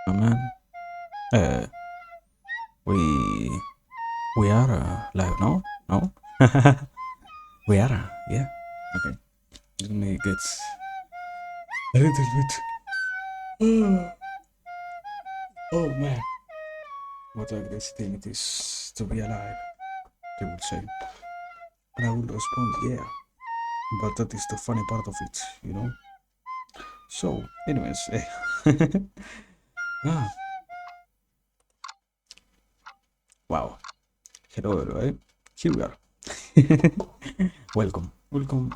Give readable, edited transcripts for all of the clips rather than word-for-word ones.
Man, uh, we we are live, no? No? We are, yeah. Okay. Let me get a little bit. Oh man, what a great thing it is to be alive, they would say. And I would respond, yeah. But that is the funny part of it, you know? So, anyways, ah, wow. Hello, everybody. Here we are. Welcome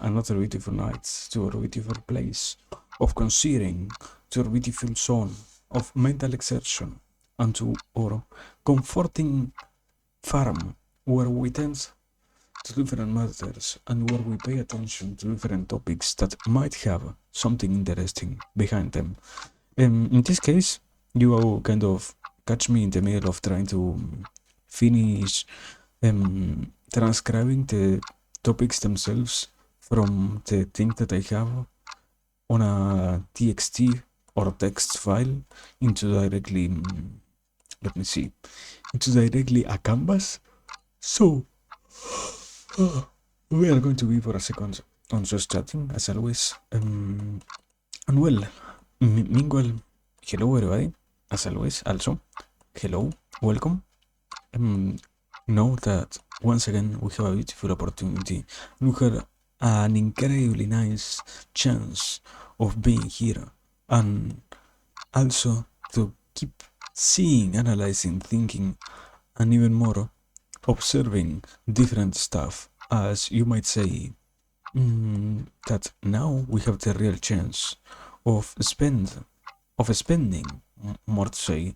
another beautiful night to a beautiful place of considering, to a beautiful zone of mental exertion, and to our comforting farm where we tend to different matters and where we pay attention to different topics that might have something interesting behind them. In this case, you will kind of catch me in the middle of trying to finish transcribing the topics themselves from the thing that I have on a txt or text file into directly, let me see, into directly a canvas. So we are going to be for a second on just chatting as always. And well, meanwhile, hello everybody, as always. Also, hello, welcome. Know that once again we have a beautiful opportunity. We have an incredibly nice chance of being here and also to keep seeing, analyzing, thinking, and even more observing different stuff. As you might say, that now we have the real chance of spending, more to say,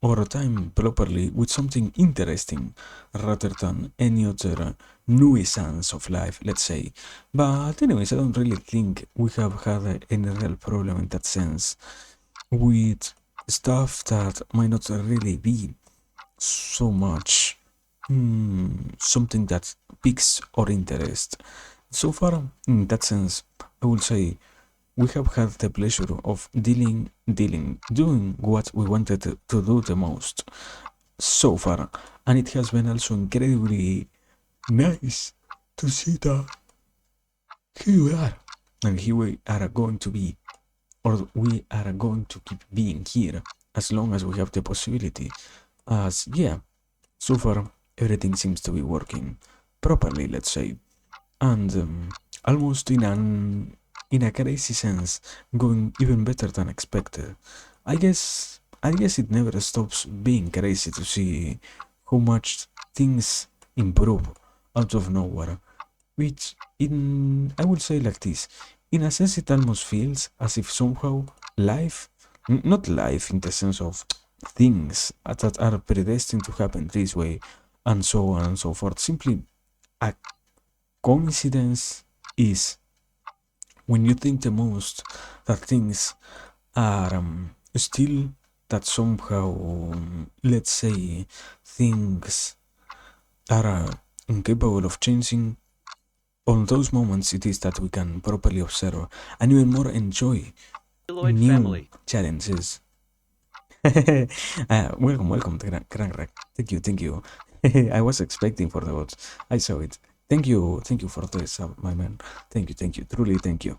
our time properly with something interesting rather than any other nuisance of life, let's say. But anyways, I don't really think we have had any real problem in that sense with stuff that might not really be so much something that piques our interest. So far, in that sense, I will say we have had the pleasure of doing what we wanted to do the most so far, and it has been also incredibly nice to see that here we are, and here we are going to be, or we are going to keep being here as long as we have the possibility. As yeah, so far everything seems to be working properly, let's say, and almost in a crazy sense, going even better than expected. I guess it never stops being crazy to see how much things improve out of nowhere. Which in I would say like this. In a sense it almost feels as if somehow life, not life in the sense of things that are predestined to happen this way and so on and so forth. Simply a coincidence is when you think the most that things are still that somehow, let's say, things are incapable of changing. On those moments, it is that we can properly observe and even more enjoy new family challenges. Welcome, Crank. Thank you. I was expecting for the votes. I saw it. Thank you for this, my man. Thank you, truly thank you.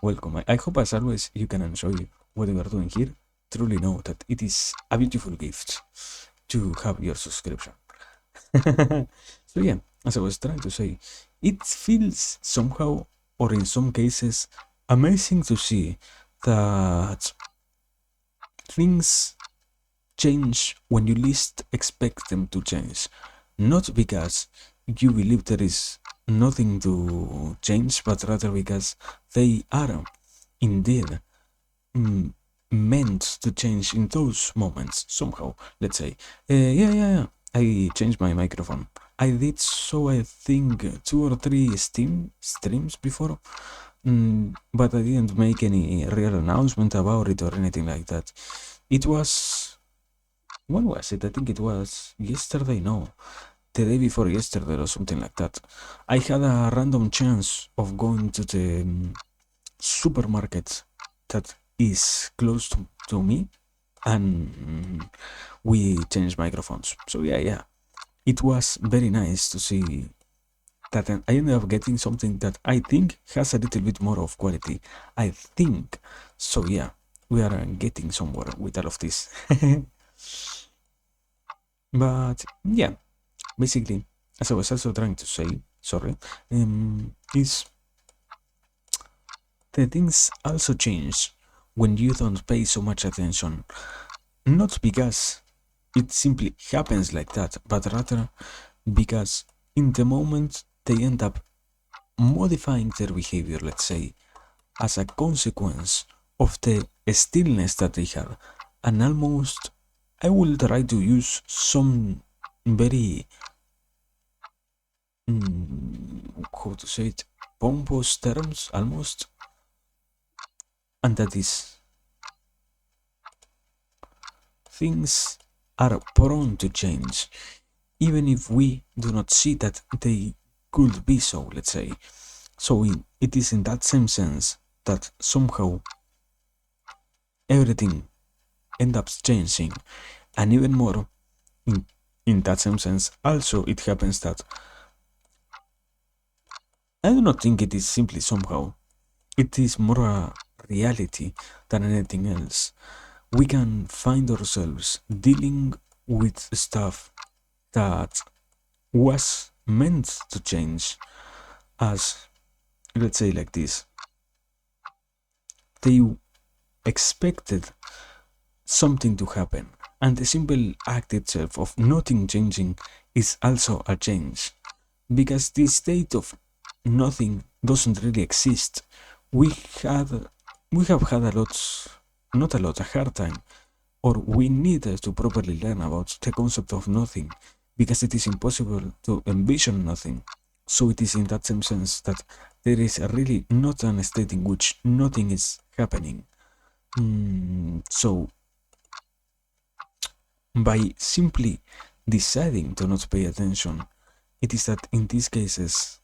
Welcome. I hope as always you can enjoy what we are doing here. Truly know that it is a beautiful gift to have your subscription. So yeah, as I was trying to say, it feels somehow, or in some cases, amazing to see that things change when you least expect them to change. Not because you believe there is nothing to change, but rather because they are indeed meant to change in those moments somehow. Let's say, yeah. I changed my microphone. I did so, I think, 2 or 3 Steam streams before, but I didn't make any real announcement about it or anything like that. It was, when was it? I think it was yesterday. No, the day before yesterday or something like that. I had a random chance of going to the supermarket that is close to me, and we changed microphones. So yeah, it was very nice to see that I ended up getting something that I think has a little bit more of quality. I think so. Yeah, we are getting somewhere with all of this. But yeah, basically, as I was also trying to say, sorry, is the things also change when you don't pay so much attention. Not because it simply happens like that, but rather because in the moment they end up modifying their behavior, let's say, as a consequence of the stillness that they have. And almost, I will try to use some very, how to say it, pompous terms almost, and that is, things are prone to change, even if we do not see that they could be so, let's say. So it is in that same sense that somehow everything ends up changing, and even more in that same sense, also it happens that I do not think it is simply somehow. It is more a reality than anything else. We can find ourselves dealing with stuff that was meant to change, as, let's say like this, they expected something to happen, and the simple act itself of nothing changing is also a change, because the state of nothing doesn't really exist. We had we have had a lot, not a lot, a hard time, or we needed to properly learn about the concept of nothing, because it is impossible to envision nothing. So it is in that same sense that there is really not an state in which nothing is happening. So by simply deciding to not pay attention, it is that in these cases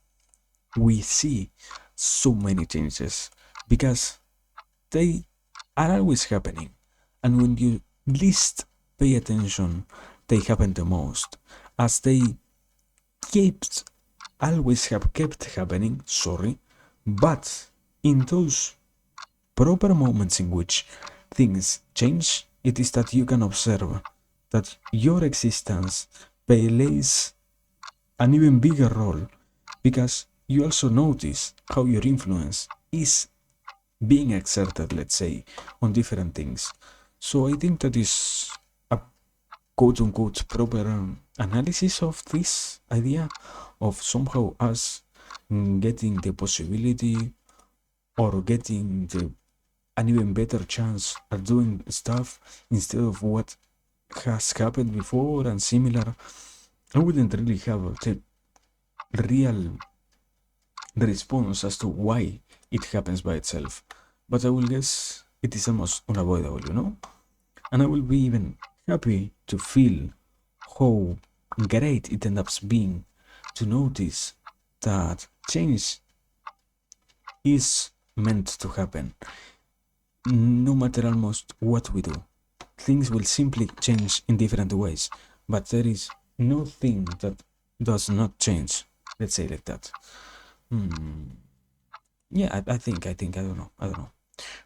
we see so many changes, because they are always happening, and when you least pay attention, they happen the most, as they kept always have kept happening, sorry, but in those proper moments in which things change, it is that you can observe that your existence plays an even bigger role, because you also notice how your influence is being exerted, let's say, on different things. So I think that is a quote unquote proper analysis of this idea of somehow us getting the possibility, or getting an even better chance at doing stuff instead of what has happened before and similar. I wouldn't really have the real response as to why it happens by itself, but I will guess it is almost unavoidable. And I will be even happy to feel how great it ends up being to notice that change is meant to happen. No matter almost what we do, things will simply change in different ways, but there is no thing that does not change. Let's say like that. Yeah, I think, I don't know.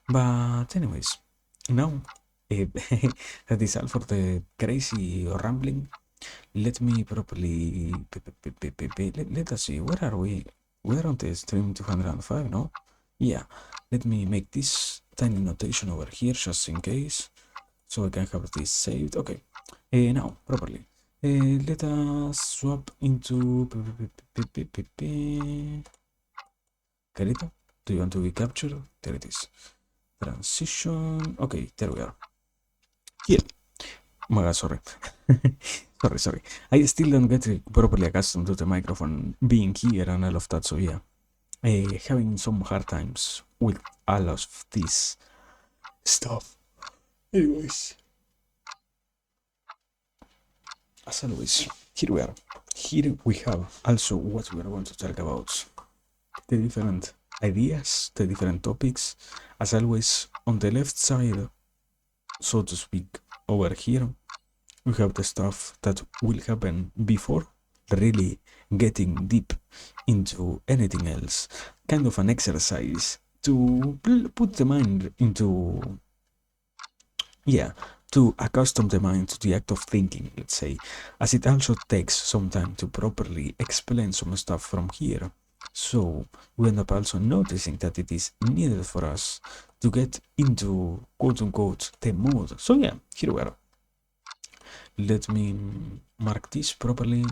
But anyways, now that is all for the crazy rambling. Let me properly let us see, where are we? We're on the stream 205, no? Yeah, let me make this tiny notation over here just in case, so I can have this saved. Okay, now properly. Let us swap into Carita. Do you want to be captured? There it is. Transition. Okay, there we are. Here. Oh my god, sorry. sorry. I still don't get properly accustomed to the microphone being here and all of that, so yeah. Having some hard times with all of this stuff. Anyways. As always, here we are. Here we have also what we are going to talk about. The different ideas, the different topics. As always, on the left side, so to speak, over here, we have the stuff that will happen before really getting deep into anything else. Kind of an exercise to put the mind into, yeah, to accustom the mind to the act of thinking, let's say, as it also takes some time to properly explain some stuff from here. So we end up also noticing that it is needed for us to get into quote unquote the mood. So yeah, here we are. Let me mark this properly.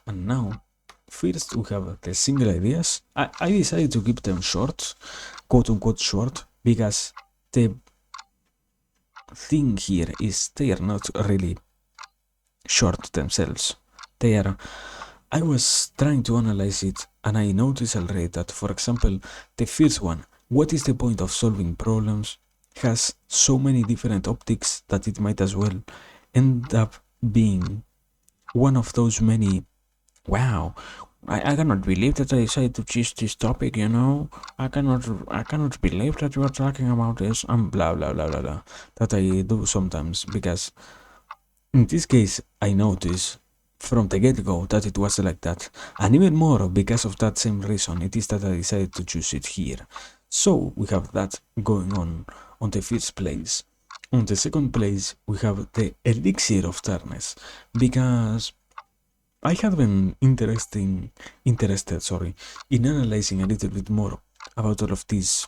And now, first we have the single ideas. I decided to keep them short, quote unquote short, because the thing here is they are not really short themselves. They are. I was trying to analyze it and I noticed already that, for example, the first one, what is the point of solving problems, has so many different optics that it might as well end up being one of those many. Wow, I cannot believe that I decided to choose this topic, you know. I cannot believe that you are talking about this and blah blah blah blah blah. That I do sometimes because in this case I noticed from the get-go that it was like that. And even more because of that same reason it is that I decided to choose it here. So we have that going on the first place. On the second place we have the elixir of darkness, because I have been interested, in analyzing a little bit more about all of these,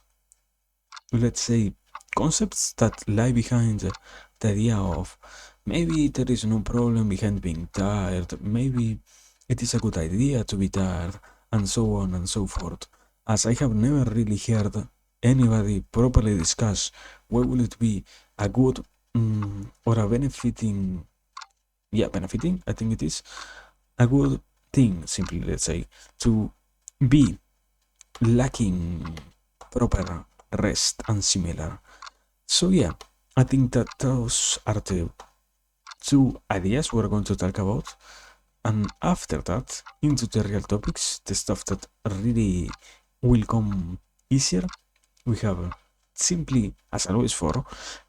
let's say, concepts that lie behind the idea of maybe there is no problem behind being tired, maybe it is a good idea to be tired, and so on and so forth. As I have never really heard anybody properly discuss why will it be a good or a benefiting, yeah, benefiting, I think it is, a good thing, simply, let's say, to be lacking proper rest and similar. So yeah, I think that those are the two ideas we're going to talk about. And after that, into the real topics, the stuff that really will come easier, we have simply, as always for,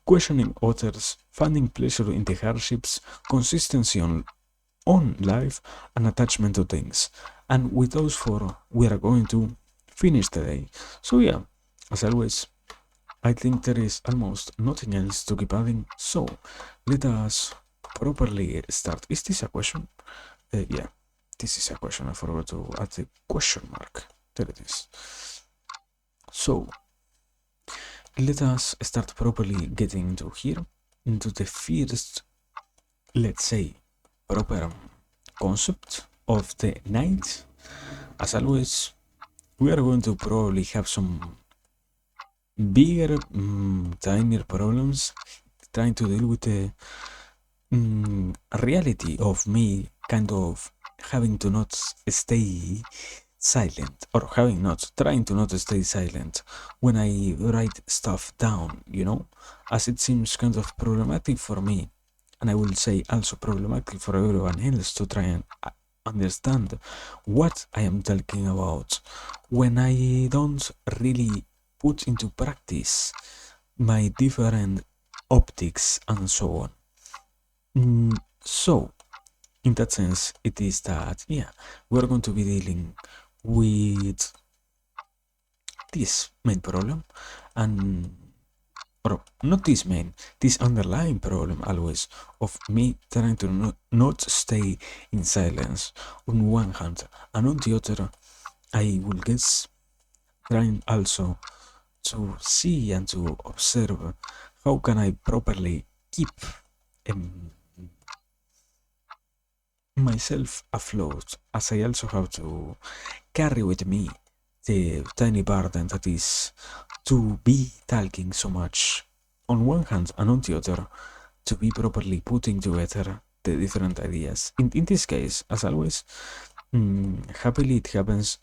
questioning others, finding pleasure in the hardships, consistency on life, and attachment to things. And with those four, we are going to finish the day. So yeah, as always, I think there is almost nothing else to keep adding. So let us properly start. Is this a question? Yeah, this is a question. I forgot to add the question mark. There it is. So let us start properly getting into here, into the first, let's say, proper concept of the night. As always, we are going to probably have some bigger, tinier problems trying to deal with the reality of me kind of having to not stay silent, or having not trying to not stay silent when I write stuff down, you know, as it seems kind of problematic for me, and I will say also problematic for everyone else to try and understand what I am talking about when I don't really put into practice my different optics and so on. So, in that sense, it is that, yeah, we're going to be dealing with this main problem, and or not this main, this underlying problem always of me trying to not stay in silence on one hand, and on the other, I will guess trying also to see and to observe how can I properly keep myself afloat, as I also have to carry with me the tiny burden that is to be talking so much on one hand, and on the other to be properly putting together the different ideas. In this case, as always, happily it happens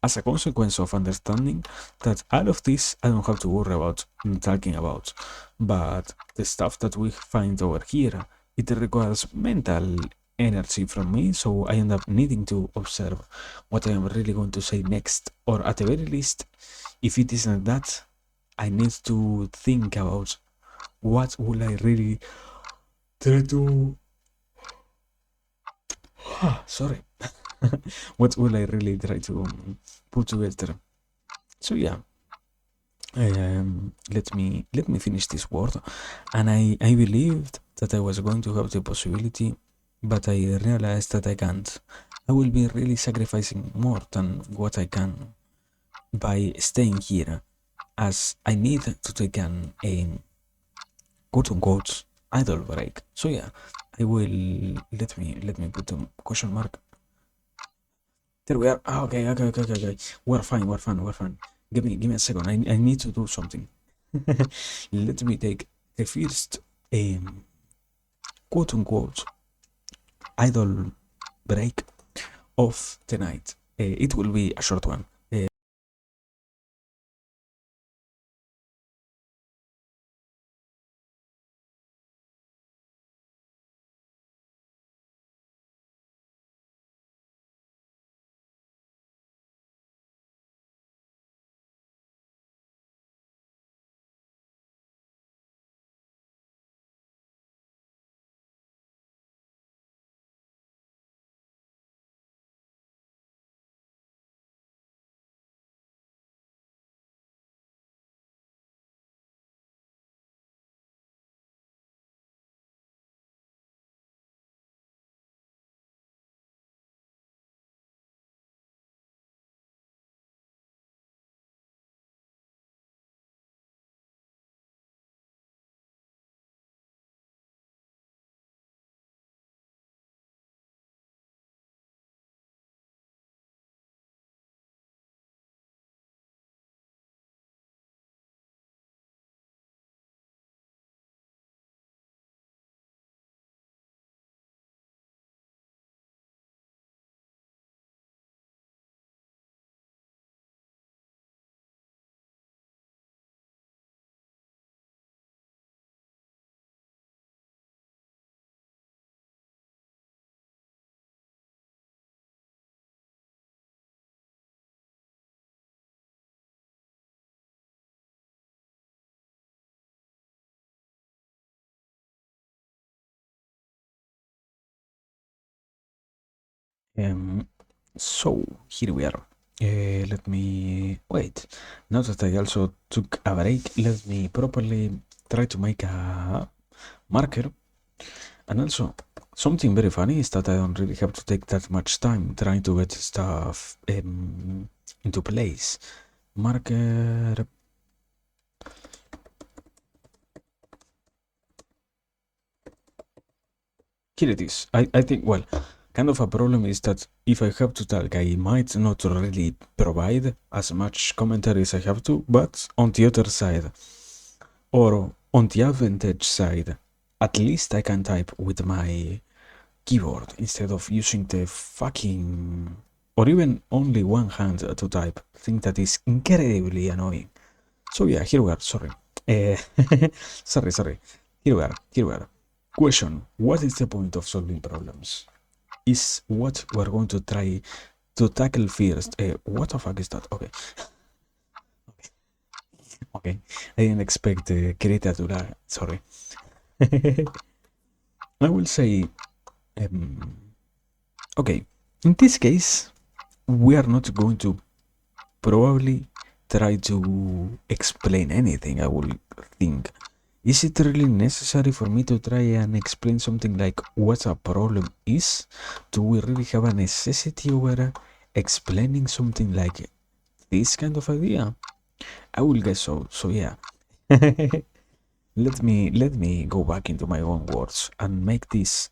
as a consequence of understanding that all of this I don't have to worry about talking about, but the stuff that we find over here, it requires mental energy from me, so I end up needing to observe what I am really going to say next, or at the very least, if it isn't that, I need to think about what will I really try to sorry what will I really try to put together. So yeah, let me finish this word. And I believed that I was going to have the possibility, but I realized that I can't. I will be really sacrificing more than what I can by staying here, as I need to take an a quote unquote idle break. So yeah, I will let me put a question mark. There we are. Okay. We're fine. We're fine. Give me a second. I need to do something. Let me take the first quote unquote idle break of the night. It will be a short one. Um, so here we are. Let me wait. Now that I also took a break, let me properly try to make a marker. And also, something very funny is that I don't really have to take that much time trying to get stuff into place. Marker. Here it is. I think, well, kind of a problem is that if I have to talk, I might not really provide as much commentary as I have to, but on the other side, or on the advantage side, at least I can type with my keyboard instead of using the fucking, or even only one hand to type. Thing that is incredibly annoying. So yeah, here we are. Sorry. Uh, sorry. Here we are. Question: what is the point of solving problems? Is what we're going to try to tackle first. What the fuck is that? Okay. I didn't expect Greta to lie. Sorry. I will say, um, okay. In this case, we are not going to probably try to explain anything. I will think. Is it really necessary for me to try and explain something like what a problem is? Do we really have a necessity over explaining something like this kind of idea? I will guess so. So yeah. let me go back into my own words and make this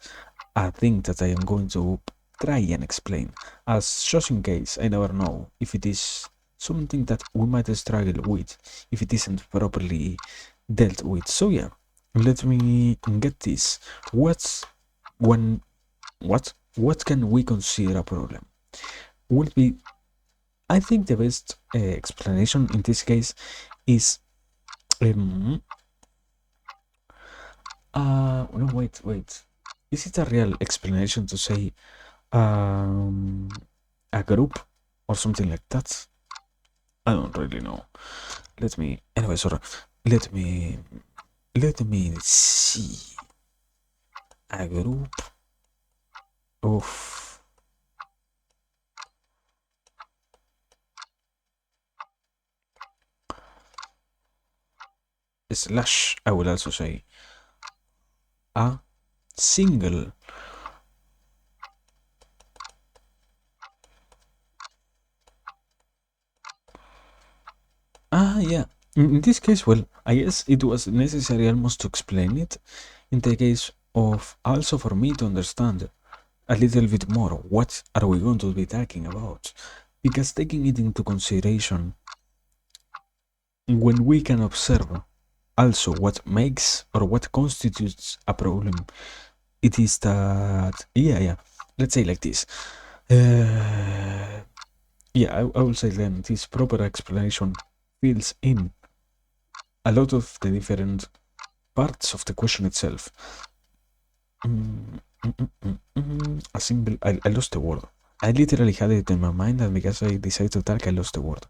a thing that I am going to try and explain. As just in case, I never know if it is something that we might struggle with if it isn't properly dealt with. So yeah, let me get this. What's when what can we consider a problem? Would be, I think the best explanation in this case is no, wait. is it a real explanation to say um, a group or something like that? I don't really know. Anyway, sorry. Let me, let me see. A group of slash, I will also say a single. Yeah. In this case, well, I guess it was necessary almost to explain it. In the case of also for me to understand a little bit more what are we going to be talking about, because taking it into consideration, when we can observe also what makes or what constitutes a problem, it is that, yeah, let's say like this. Yeah, I will say then this proper explanation fills in a lot of the different parts of the question itself. A single, I lost the word. I literally had it in my mind, and because I decided to talk, I lost the word.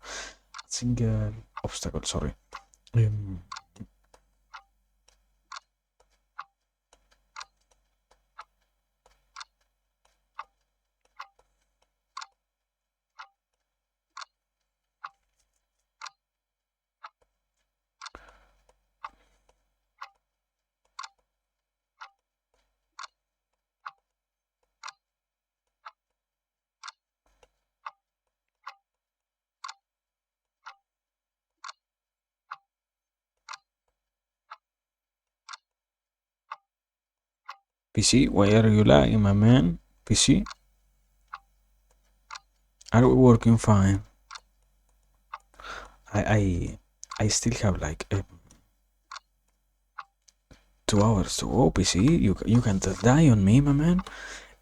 Single obstacle, sorry. Um, PC, why are you lying, my man? PC, are we working fine? I I I still have like 2 hours to go. PC, you can't die on me, my man.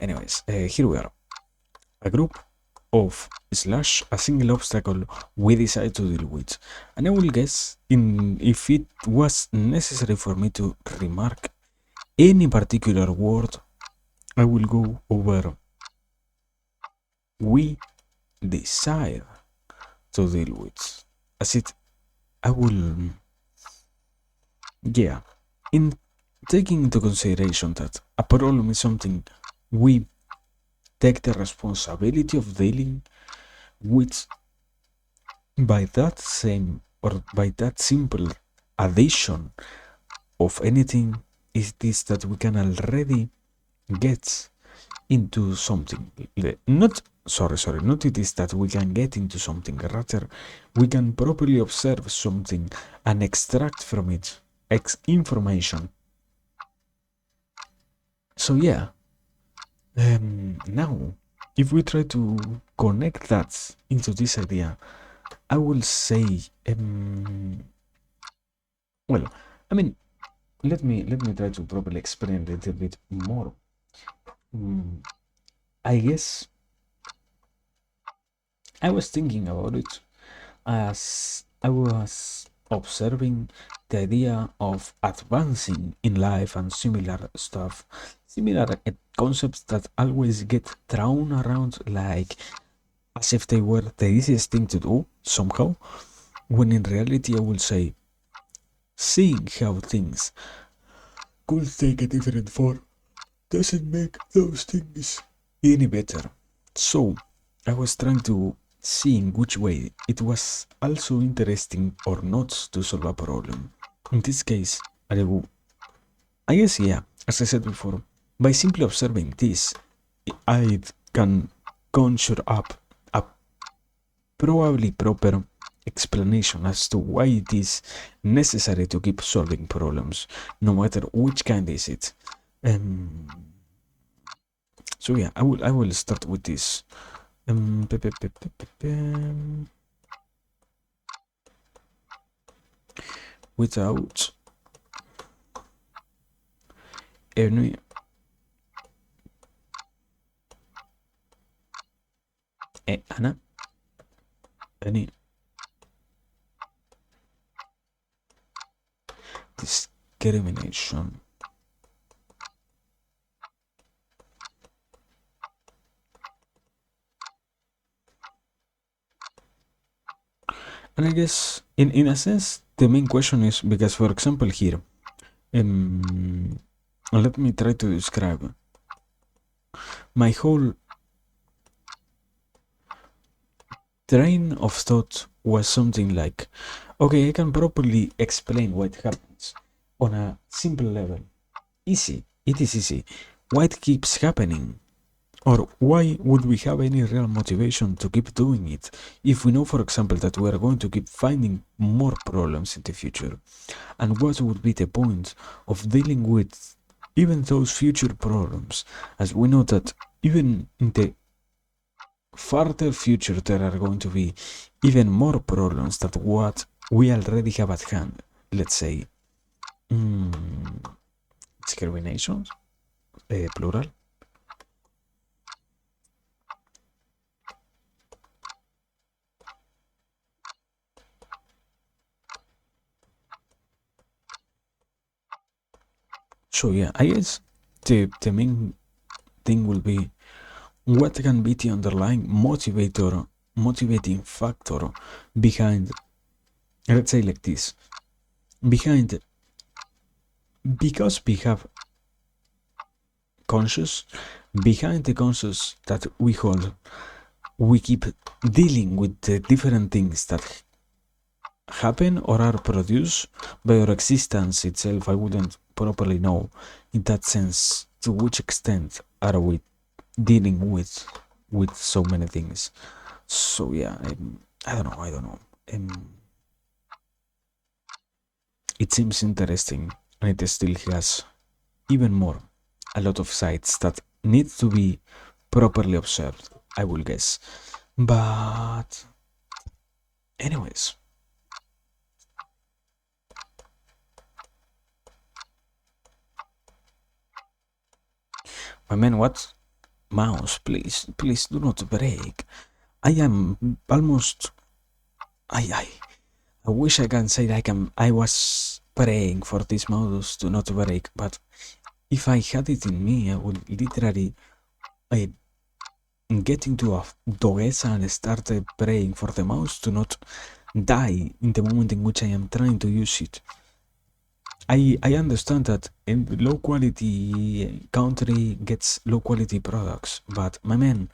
Anyways, here we are. A group of slash a single obstacle we decide to deal with. And I will guess in if it was necessary for me to remark any particular word, I will go over we decide to deal with. As it I will, yeah, in taking into consideration that a problem is something we take the responsibility of dealing with, by that same or by that simple addition of anything, is this that we can already get into something. Not sorry, not it is that we can get into something, rather we can properly observe something and extract from it information. So yeah, now if we try to connect that into this idea, I will say, well, I mean, let me try to properly explain a little bit more. I guess I was thinking about it as I was observing the idea of advancing in life and similar stuff, similar concepts that always get thrown around like as if they were the easiest thing to do somehow, when in reality I will say seeing how things could take a different form doesn't make those things any better. So I was trying to see in which way it was also interesting or not to solve a problem. In this case, I guess, yeah, as I said before, by simply observing this, I can conjure up a probably proper explanation as to why it is necessary to keep solving problems, no matter which kind is it. Um, so yeah, I will start with this. Without any Anna, any discrimination And I guess, in a sense, the main question is because, for example, here, let me try to describe my whole train of thought was something like, okay, I can properly explain what happens on a simple level. Easy, it is easy. What keeps happening? Or why would we have any real motivation to keep doing it if we know, for example, that we are going to keep finding more problems in the future? And what would be the point of dealing with even those future problems, as we know that even in the farther future there are going to be even more problems than what we already have at hand. Let's say discrimination, plural. So yeah, I guess the main thing will be what can be the underlying motivating factor behind, let's say like this, behind, because we have conscious, behind the conscious that we hold, we keep dealing with the different things that happen or are produced by our existence itself. I wouldn't properly know in that sense to which extent are we dealing with so many things. So yeah, I don't know. It seems interesting, and it still has even more, a lot of sites that need to be properly observed, I will guess. But anyways, my man, what? Mouse, please do not break. I am almost. I wish I can say like I was praying for this mouse to not break, but if I had it in me, I would literally uh, get into a doguesa and start praying for the mouse to not die in the moment in which I am trying to use it. I understand that in low quality country gets low quality products, but my man,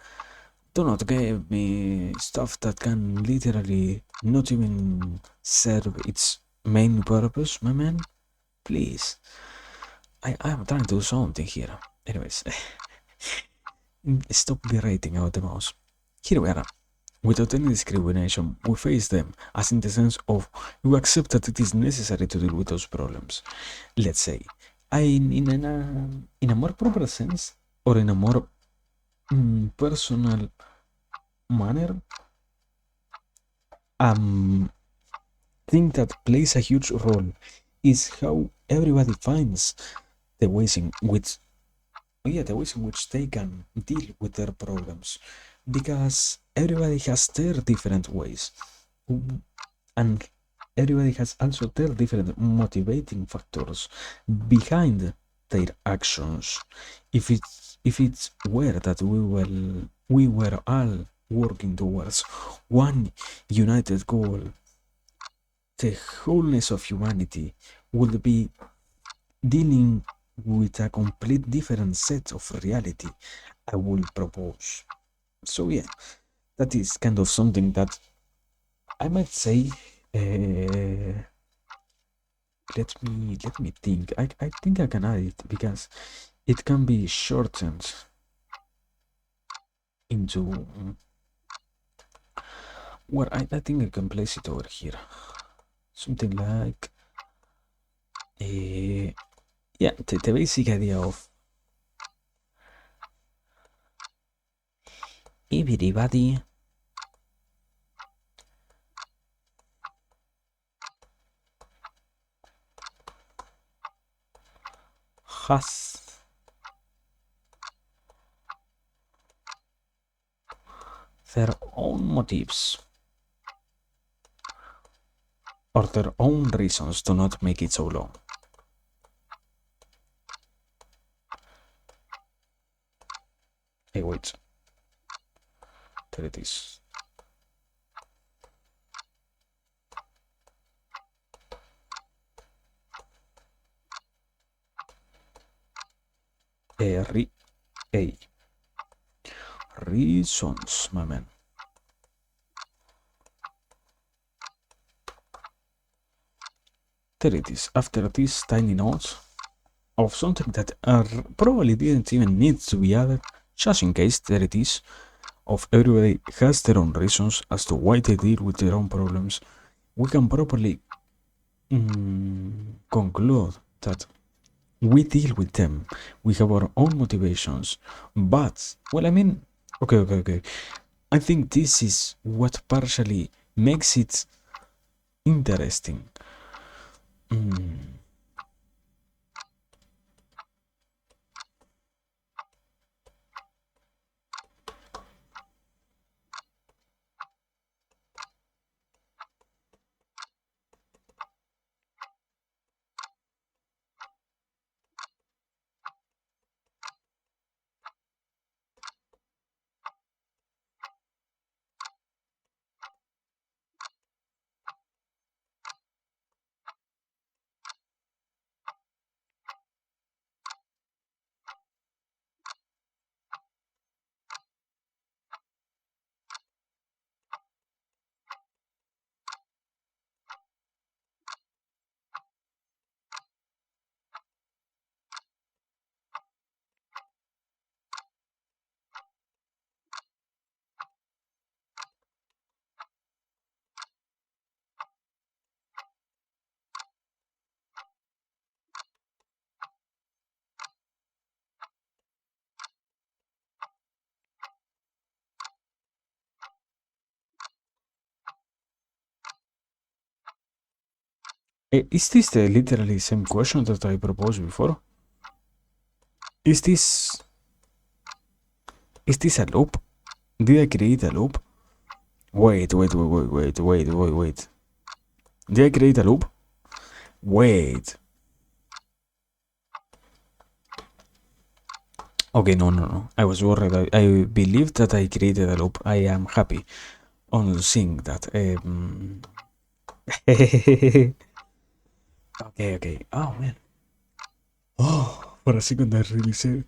do not give me stuff that can literally not even serve its main purpose, my man. Please. I am trying to do something here. Anyways, stop berating out the mouse. Here we are. Without any discrimination, we face them, as in the sense of we accept that it is necessary to deal with those problems. Let's say, in a more proper sense, or in a more personal manner, thing that plays a huge role is how everybody finds the ways in which, the ways in which they can deal with their problems, because everybody has their different ways, and everybody has also their different motivating factors behind their actions. If it's were that we were all working towards one united goal, the wholeness of humanity would be dealing with a complete different set of reality, I will propose. So yeah, that is kind of something that I might say. Let me think. I think I can add it because it can be shortened into. Well, I think I can place it over here. Something like. Yeah, the basic idea of everybody has their own motives or their own reasons to not make it so long. Hey, wait. There it is. A. Reasons, my man. There it is. After these tiny notes of something that probably didn't even need to be added, just in case, there it is, of everybody has their own reasons as to why they deal with their own problems, we can properly conclude that we deal with them. We have our own motivations. But, well, I mean, okay. I think this is what partially makes it interesting. Is this the literally same question that I proposed before? Is this a loop? Did I create a loop? Wait. Did I create a loop? Wait. Okay, no. I was worried. I believe that I created a loop. I am happy on seeing that. Okay. Oh, man. Oh, for a second I really said,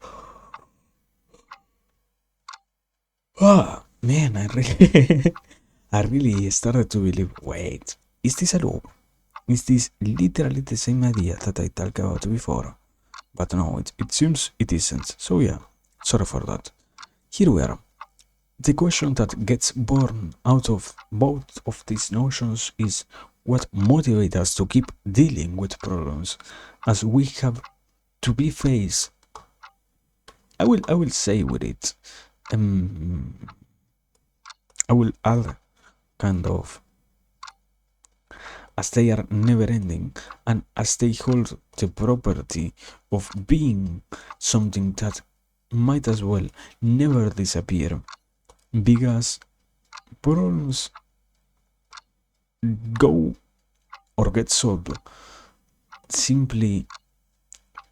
man, I really started to believe, wait, is this a loop? Is this literally the same idea that I talked about before? But no, it seems it isn't. So yeah, sorry for that. Here we are. The question that gets born out of both of these notions is what motivates us to keep dealing with problems as we have to be faced. I will say with it. I will add kind of as they are never ending and as they hold the property of being something that might as well never disappear because problems go or get solved simply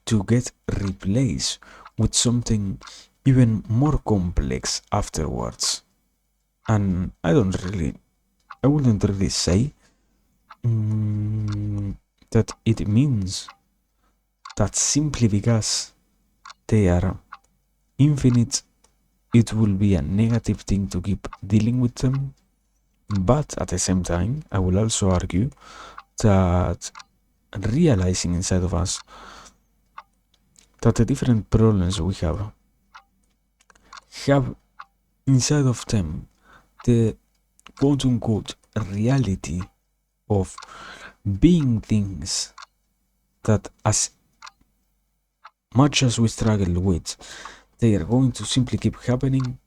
to get replaced with something even more complex afterwards. And I wouldn't really say that it means that simply because they are infinite, it will be a negative thing to keep dealing with them. But at the same time, I will also argue that realizing inside of us that the different problems we have inside of them the quote-unquote reality of being things that as much as we struggle with, they are going to simply keep happening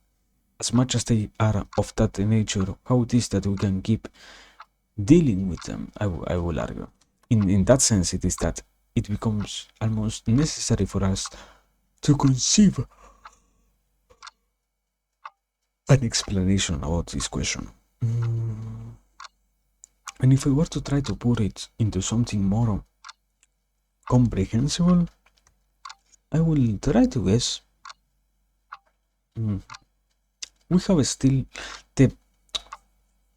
as much as they are of that nature. How it is that we can keep dealing with them, I will argue. In that sense, it is that it becomes almost necessary for us to conceive an explanation about this question. And if I were to try to put it into something more comprehensible, I will try to guess. We have still the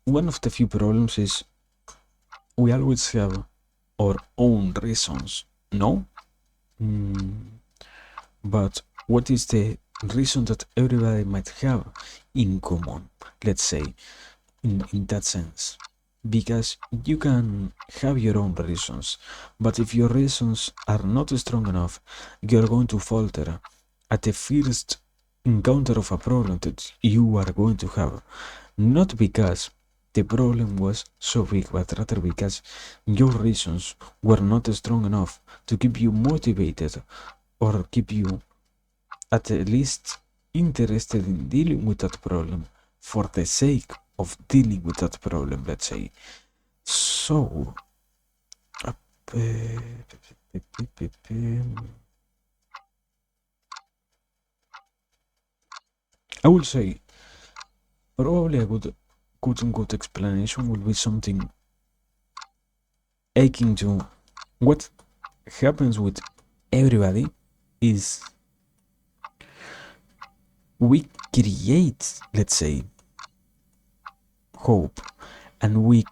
one of the few problems is we always have our own reasons, no? But what is the reason that everybody might have in common, let's say, in that sense? Because you can have your own reasons, but if your reasons are not strong enough, you're going to falter at the first encounter of a problem that you are going to have. Not because the problem was so big, but rather because your reasons were not strong enough to keep you motivated or keep you at least interested in dealing with that problem for the sake of dealing with that problem, let's say. So, uh, I will say probably a good quote unquote explanation will be something akin to what happens with everybody is we create, let's say, hope, and we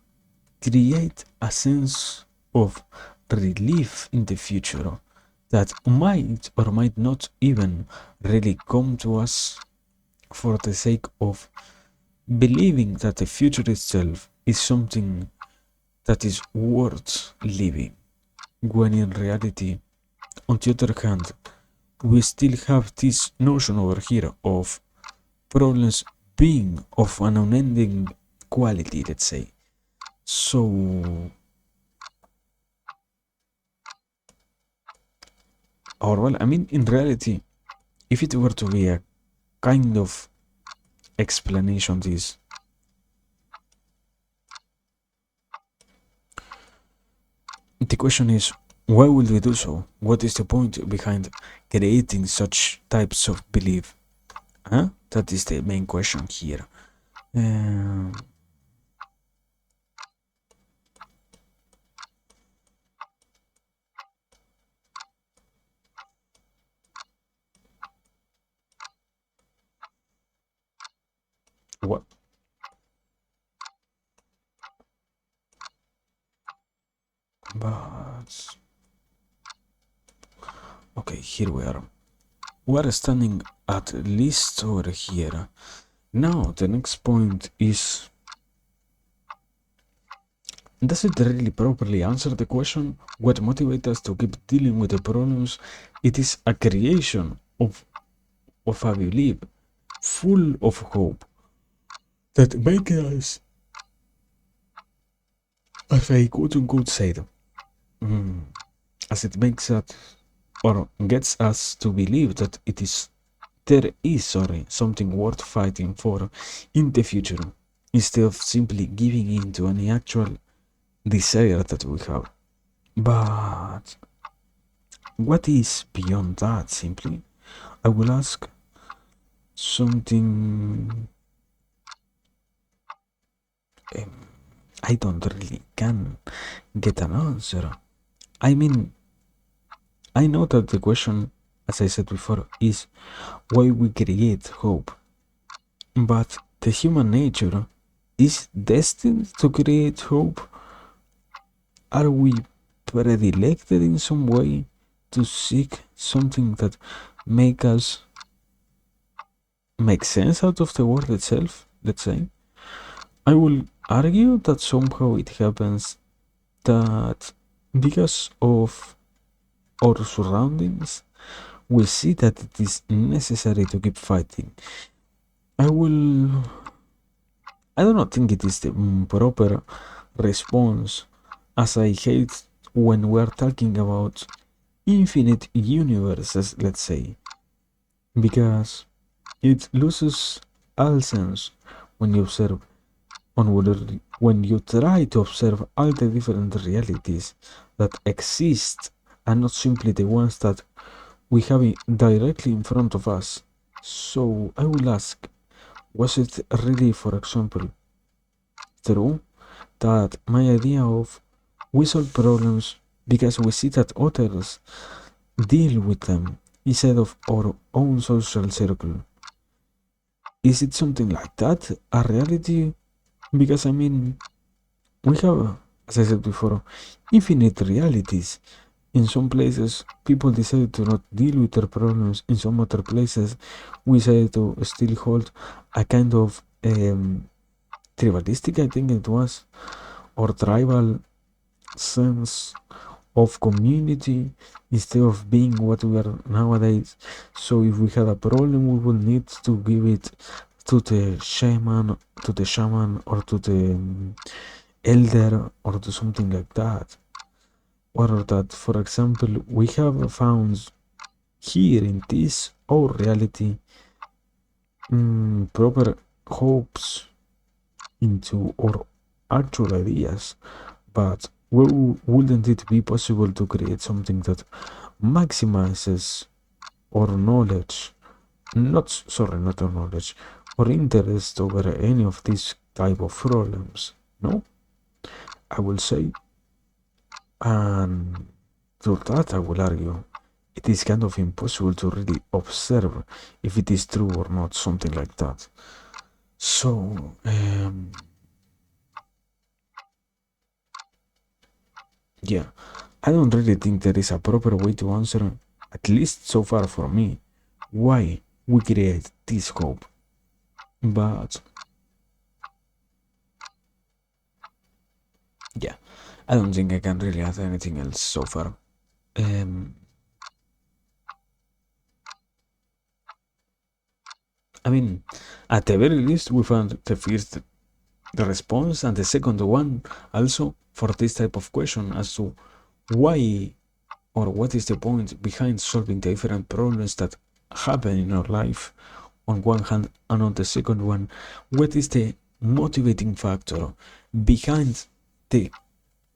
create a sense of relief in the future that might or might not even really come to us for the sake of believing that the future itself is something that is worth living, when in reality, on the other hand, we still have this notion over here of problems being of an unending quality, let's say. So, or well, I mean, in reality, if it were to be a kind of explanation, this the question is, why will we do so? What is the point behind creating such types of belief? Huh? That is the main question here. What? But okay, here we are. We are standing at least over here. Now the next point is, does it really properly answer the question what motivates us to keep dealing with the problems? It is a creation of a belief full of hope that makes us, as I quote unquote said, as it makes us or gets us to believe that there is something worth fighting for in the future, instead of simply giving in to any actual desire that we have. But what is beyond that, simply? I will ask something I don't really can get an answer. I mean, I know that the question, as I said before, is why we create hope. But the human nature is destined to create hope. Are we predilected in some way to seek something that make us make sense out of the world itself, let's say? I will argue that somehow it happens that because of our surroundings, we see that it is necessary to keep fighting. I do not think it is the proper response, as I hate when we are talking about infinite universes, let's say, because it loses all sense when you observe when you try to observe all the different realities that exist and not simply the ones that we have directly in front of us. So I will ask, was it really, for example, true that my idea of we solve problems because we see that others deal with them instead of our own social circle? Is it something like that, a reality? Because I mean, we have, as I said before, infinite realities, In some places, people decide to not deal with their problems. In some other places, we decided to still hold a kind of tribalistic, I think it was, or tribal sense of community instead of being what we are nowadays. So if we had a problem, we will need to give it to the shaman, or to the elder, or to something like that. Or that, for example, we have found here in this our reality proper hopes into our actual ideas, but wouldn't it be possible to create something that maximizes our knowledge, not our knowledge, or interest over any of these type of problems? No, I will say, and to that I will argue, it is kind of impossible to really observe if it is true or not, something like that. So, yeah, I don't really think there is a proper way to answer, at least so far for me, why we create this hope. But, yeah, I don't think I can really add anything else so far. I mean, at the very least, we found the response, and the second one also for this type of question as to why, or what is the point behind solving the different problems that happen in our life on one hand, and on the second one, what is the motivating factor behind the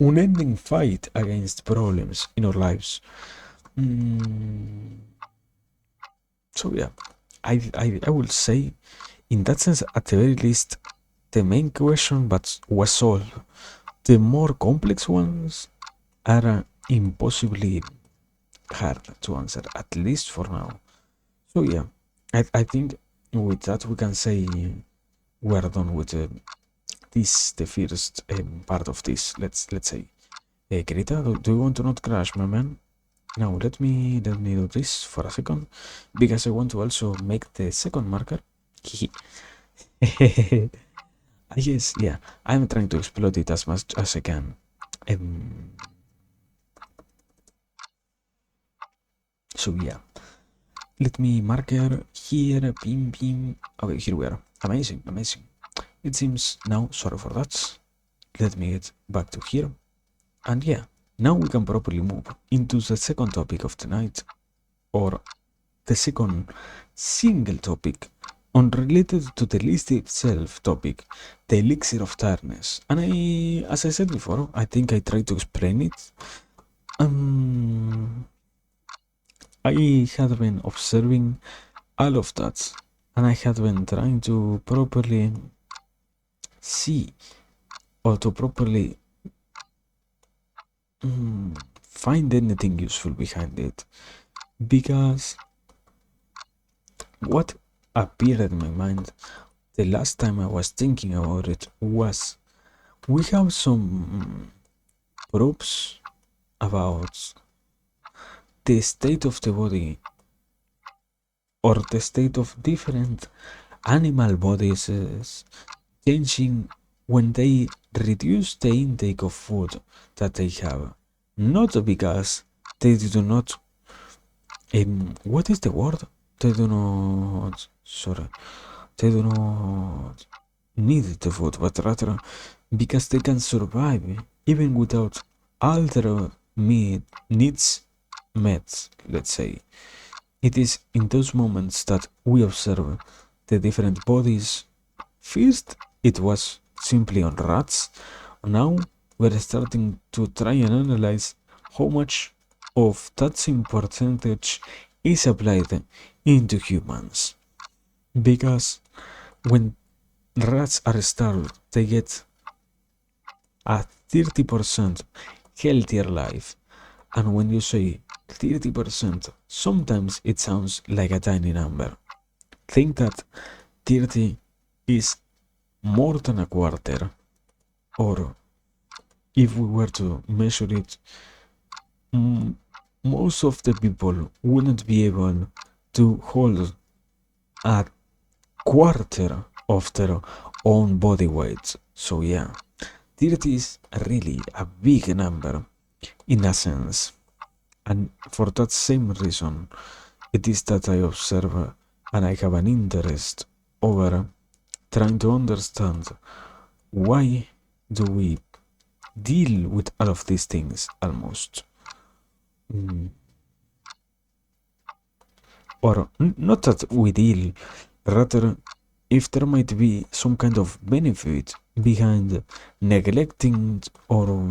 unending fight against problems in our lives. So yeah, I will say, in that sense, at the very least, the main question but was solved. The more complex ones are impossibly hard to answer, at least for now. So yeah, I think with that we can say we are done with the first part of this. Let's say, Greta, do you want to not crash, my man? Now let me do this for a second, because I want to also make the second marker. I guess, yeah, I'm trying to explode it as much as I can. So yeah, let me marker here, pim pim. Okay, here we are. Amazing, amazing. It seems now, sorry for that. Let me get back to here. And yeah, now we can properly move into the second topic of the night, or the second single topic unrelated to the list itself topic, the elixir of tiredness. And as I said before, I think I tried to explain it. I had been observing all of that, and I had been trying to properly see, or to properly find anything useful behind it, because what appeared in my mind the last time I was thinking about it was, we have some proofs about the state of the body, or the state of different animal bodies is changing when they reduce the intake of food that they have. Not because they do not, what is the word? They do not, sorry, they do not need the food, but rather because they can survive even without all their needs met, let's say. It is in those moments that we observe the different bodies. First, it was simply on rats. Now, we're starting to try and analyze how much of that same percentage is applied into humans. Because when rats are starved, they get a 30% healthier life. And when you say 30%, sometimes it sounds like a tiny number. Think that 30 is more than a quarter, or if we were to measure it most of the people wouldn't be able to hold a quarter of their own body weight. So yeah, 30 is really a big number in a sense. And for that same reason, it is that I observe and I have an interest over trying to understand why do we deal with all of these things almost. Mm, or not that we deal, rather if there might be some kind of benefit behind neglecting or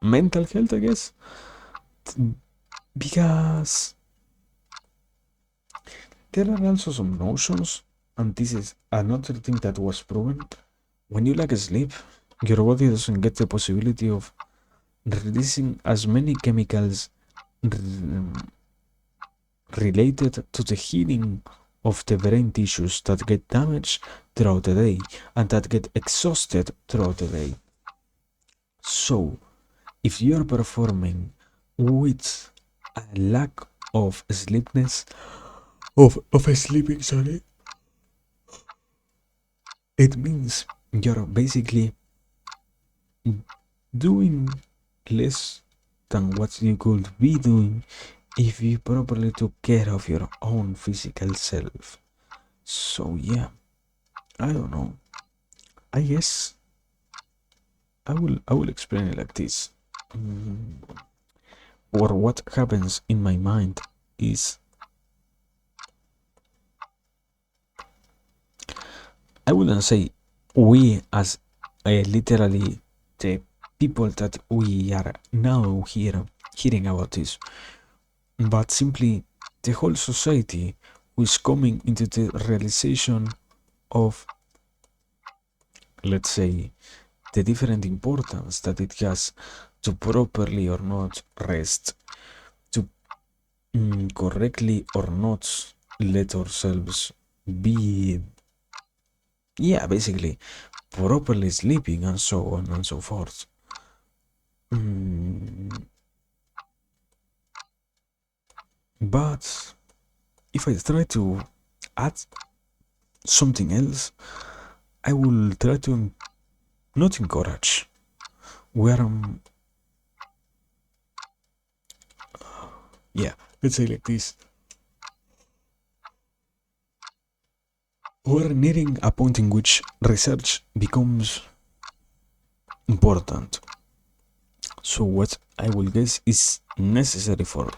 mental health, I guess, because there are also some notions, and this is another thing that was proven. When you lack sleep, your body doesn't get the possibility of releasing as many chemicals related to the healing of the brain tissues that get damaged throughout the day and that get exhausted throughout the day. So, if you're performing with a lack of sleepness, of sleeping, sorry, it means you're basically doing less than what you could be doing if you properly took care of your own physical self. So yeah, I don't know. I guess I will explain it like this. Mm, or what happens in my mind is I wouldn't say we as literally the people that we are now here hearing about this, but simply the whole society who is coming into the realization of, let's say, the different importance that it has to properly or not rest, to correctly or not let ourselves be, yeah, basically properly sleeping and so on and so forth. Mm, but if I try to add something else, I will try to not encourage, where yeah, let's say like this. We're nearing a point in which research becomes important. So what I will guess is necessary for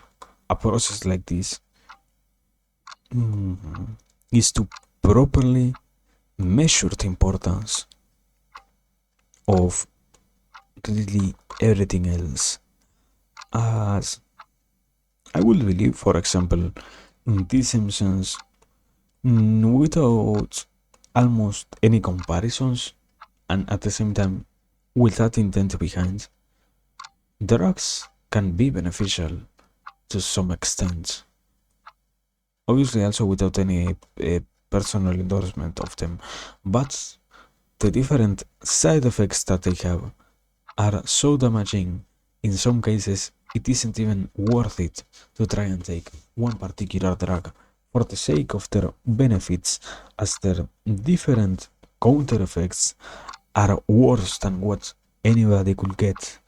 a process like this is to properly measure the importance of really everything else. As I will believe, for example, in this sense, without almost any comparisons, and at the same time, with that intent behind, drugs can be beneficial to some extent. Obviously, also without any personal endorsement of them, but the different side effects that they have are so damaging. In some cases, it isn't even worth it to try and take one particular drug for the sake of their benefits, as their different counter effects are worse than what anybody could get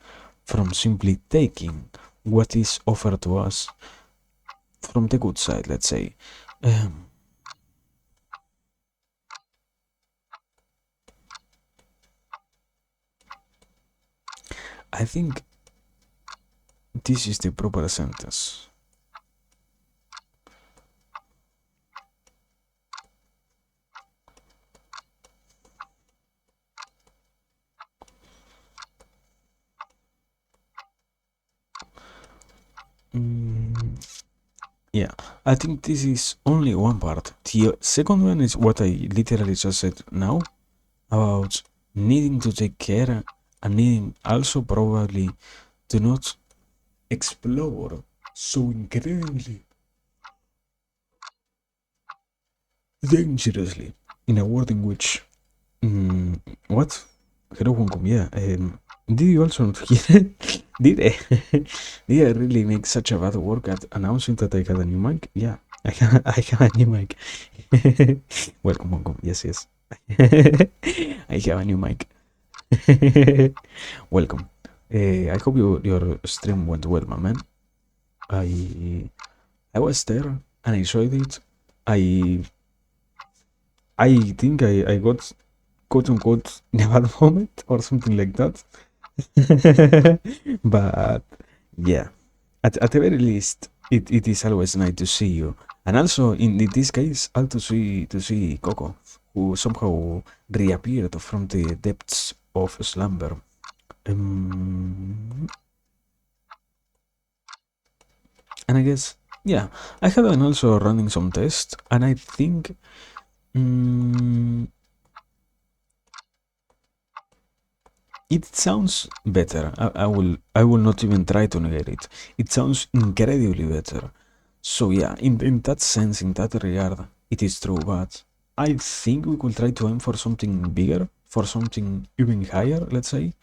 from simply taking what is offered to us from the good side, let's say. Um, I think this is the proper sentence. Mm, yeah, I think this is only one part. The second one is what I literally just said now about needing to take care and needing also probably to not explore so incredibly dangerously in a world in which what? Hello, Juan, yeah. Did you also not hear it? Did I, did I really make such a bad work at announcing that I had a new mic? Yeah, I have a new mic. Welcome, welcome. Yes, yes. I have a new mic. Welcome. I hope your stream went well, my man. I I was there and I enjoyed it. I I think I got quote unquote in a bad moment or something like that. But yeah, at the very least, it is always nice to see you. And also in this case, I'll to see Coco, who somehow reappeared from the depths of slumber. Um, and I guess yeah, I have been also running some tests, and I think um, it sounds better. I will not even try to negate it. It sounds incredibly better. So yeah, in that sense, in that regard, it is true. But I think we could try to aim for something bigger, for something even higher. Let's say.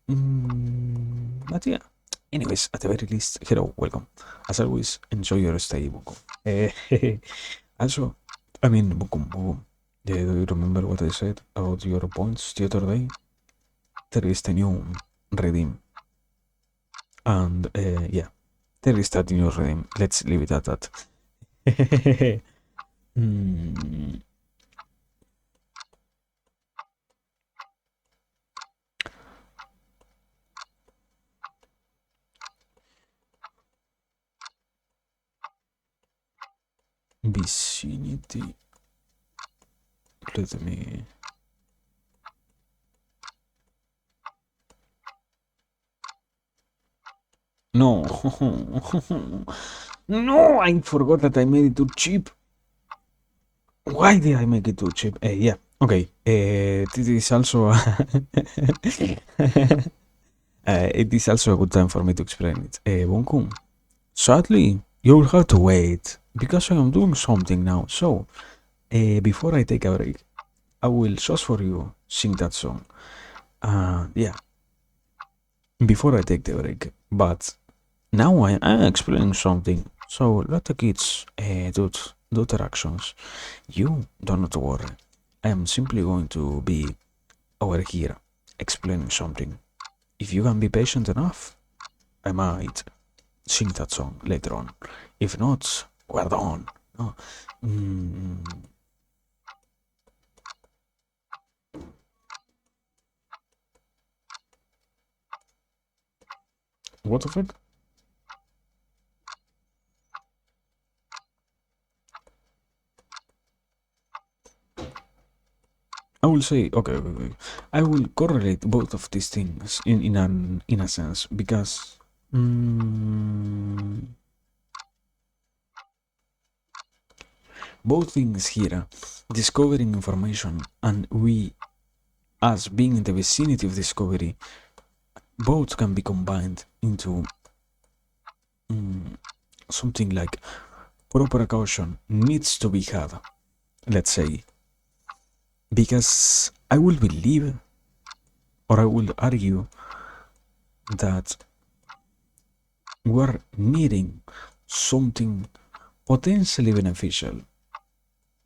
But yeah. Anyways, at the very least, hello, welcome. As always, enjoy your stay, Bukum. Also, I mean, Bukum. Do you remember what I said about your points the other day? There is the new redeem, and yeah, there is that new redeem. Let's leave it at that. mm, Vicinity. Let me. No, no! I forgot that I made it too cheap. Why did I make it too cheap? Yeah. Okay. This is also it is also a good time for me to explain it. Bunkum. Sadly, you'll have to wait because I am doing something now. So, before I take a break, I will just for you sing that song. Yeah, before I take the break. But now I am explaining something. So let the kids do their actions. You do not worry. I am simply going to be over here explaining something. If you can be patient enough, I might sing that song later on. If not, we're done. No. Mm, what the fuck? I will say okay. I will correlate both of these things in a sense because mm, both things here, discovering information and we as being in the vicinity of discovery, both can be combined into something like proper caution needs to be had. Let's say because I will believe or I will argue that we're needing something potentially beneficial,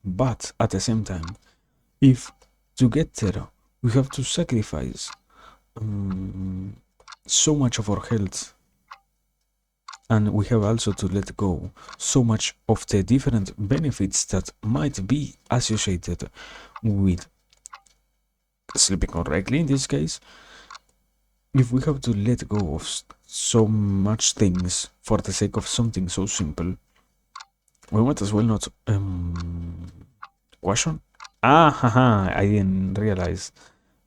but at the same time, if to get there we have to sacrifice so much of our health and we have also to let go so much of the different benefits that might be associated with sleeping correctly in this case, if we have to let go of so much things for the sake of something so simple, we might as well not question. Haha, I didn't realize.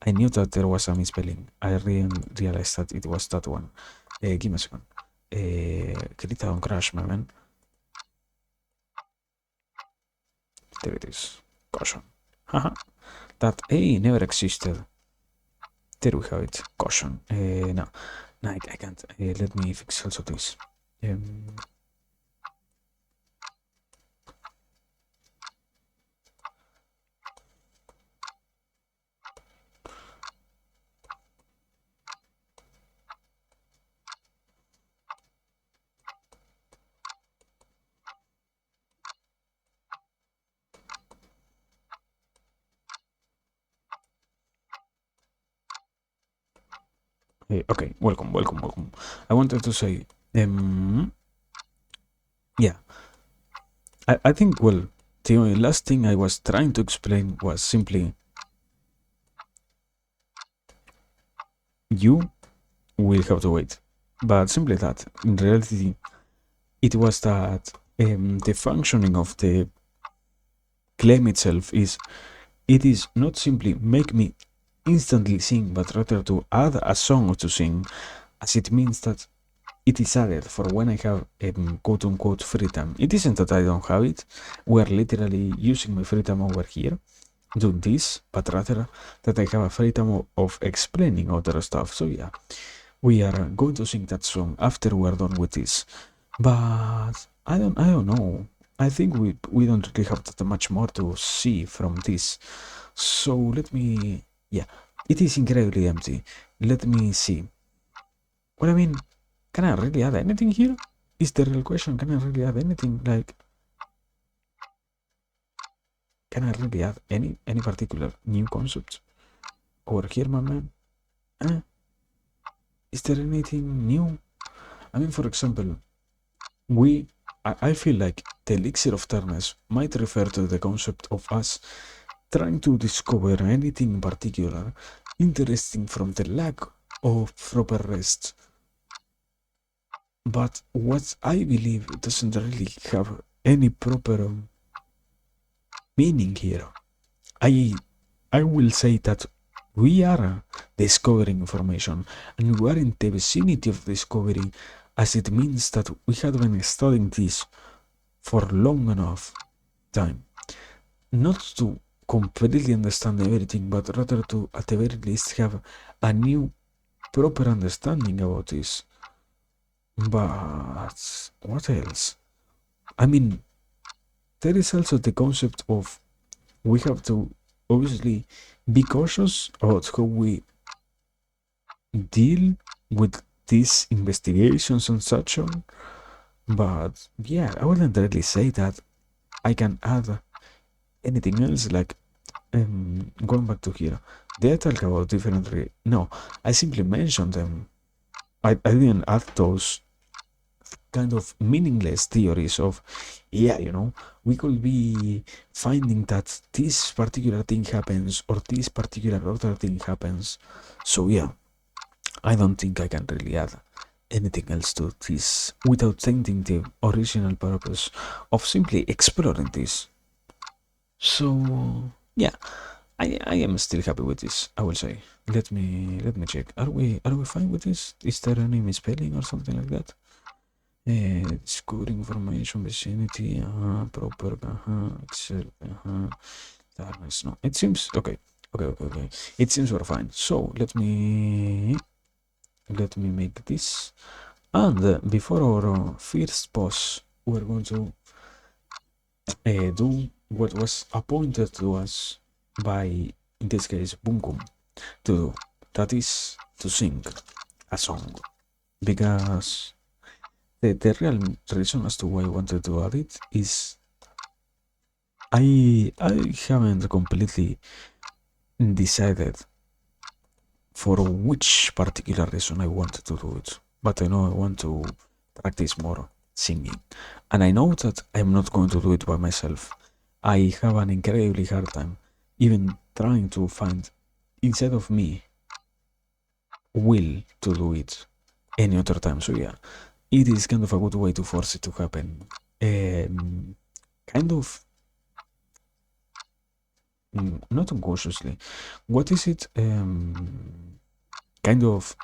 I knew that there was a misspelling. I didn't realize that it was that one. Give me a second. Krita don't crash, my man. There it is. Caution. Haha. That A never existed. There we have it. Caution. No. No, I can't. Let me fix also this. Um, Okay, welcome. I wanted to say, um, yeah, I think, well, the last thing I was trying to explain was simply you will have to wait. But simply that, in reality, it was that the functioning of the claim itself is, it is not simply make me instantly sing, but rather to add a song to sing, as it means that it is added for when I have quote unquote free time. It isn't that I don't have it, we are literally using my free time over here doing this, but rather that I have a free time of explaining other stuff. So yeah, we are going to sing that song after we're done with this. But I don't know. I think we don't really have that much more to see from this. So let me, yeah, it is incredibly empty. Let me see. Well, I mean, can I really add anything here? Is the real question. Can I really add anything? Like, can I really add any particular new concept over here, my man? Eh? Is there anything new? I mean, for example, I feel like the elixir of darkness might refer to the concept of us trying to discover anything in particular interesting from the lack of proper rest. But what I believe doesn't really have any proper meaning here. I I will say that we are discovering information and we are in the vicinity of discovery, as it means that we have been studying this for long enough time, not to completely understand everything, but rather to at the very least have a new proper understanding about this. But what else? I mean, there is also the concept of we have to obviously be cautious about how we deal with these investigations and such on. But yeah, I wouldn't really say that I can add anything else. Like, going back to here, they talk about different. No, I simply mentioned them. I didn't add those kind of meaningless theories of, yeah, we could be finding that this particular thing happens or this particular other thing happens. So yeah, I don't think I can really add anything else to this without tainting the original purpose of simply exploring this. So yeah, I am still happy with this, I will say. Let me check. Are we fine with this? Is there any misspelling or something like that? Discovering information, vicinity, proper, Excel, darkness. No, it seems okay. Okay. It seems we're fine. So let me make this. And before our first boss, we're going to do what was appointed to us by, in this case, Bunkum, to do. That is to sing a song. Because the real reason as to why I wanted to add it is I haven't completely decided for which particular reason I wanted to do it, but I know I want to practice more singing, and I know that I'm not going to do it by myself. I have an incredibly hard time even trying to find inside of me will to do it any other time. So yeah, it is kind of a good way to force it to happen. Kind of, not unconsciously. What is it? Kind of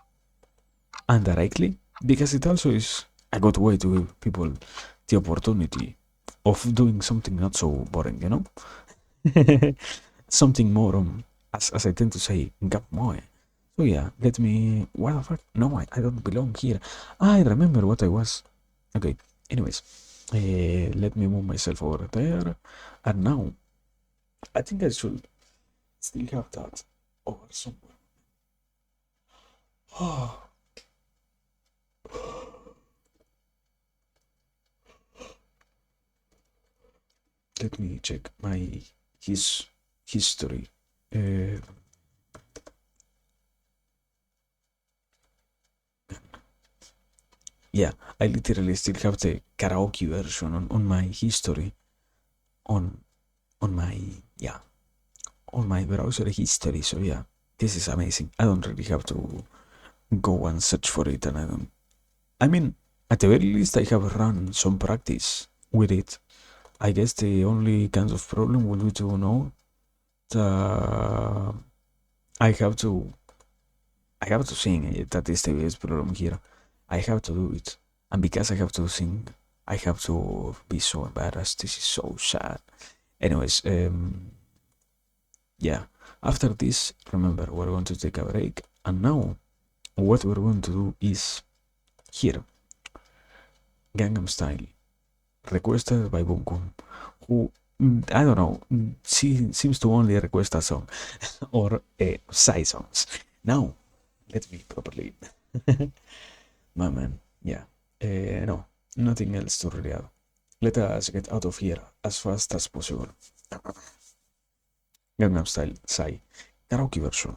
indirectly, because it also is a good way to give people the opportunity of doing something not so boring, something more, as I tend to say, gap more. So yeah, let me. What the fuck? No, I don't belong here. I remember what I was. Okay. Anyways, let me move myself over there, and now I think I should still have that over somewhere. Let me check my his history. Uh, yeah, I literally still have the karaoke version on my history on on my yeah on my browser history. So yeah, this is amazing. I don't really have to go and search for it, and I don't. I mean, at the very least, I have run some practice with it. I guess the only kind of problem would be to know that I have to sing it. That is the biggest problem here. I have to do it, and because I have to sing, I have to be so embarrassed. This is so sad. Anyways, yeah. After this, remember we're going to take a break, and now what we're going to do is here, Gangnam Style, requested by Bunkum, who I don't know, she seems to only request a song or side songs. Now, let me properly, my man, yeah, no, nothing else to really add. Let us get out of here as fast as possible. Gangnam Style, Psy, karaoke version.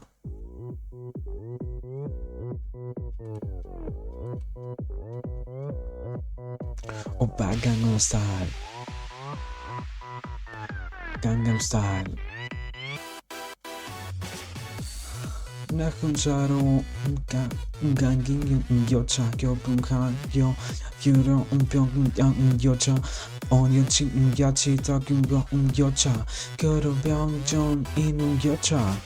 Oppa Gangnam Style. Gangnam Style. 나훈자로 간긴 여자 교분한 여 유로 병 여자 언여친 야치 다균 여자 그러병전 이는 여자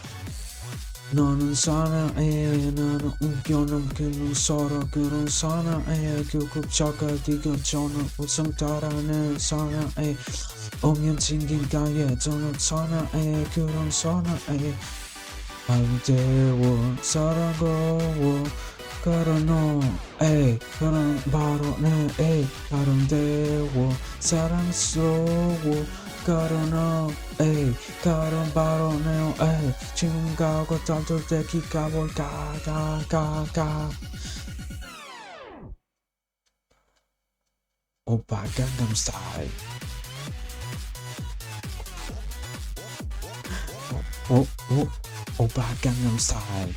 너는 사나에 나는 웃겨는 그는 서로 그런 사나에 교급자가 네가 저는 우성 따라는 사나에 오면 진긴가에 저는 사나에 그런 사나에 아름대워 사랑거워 걸어놓 에이 그런 바로 내 에이 아름대워 사랑스러워 걸어놓 에이 그런 바로 내 에이 지금 가고 따뜻 때 기가 볼까 가가가 오빠 강남 스타일 오 오빠 강남 스타일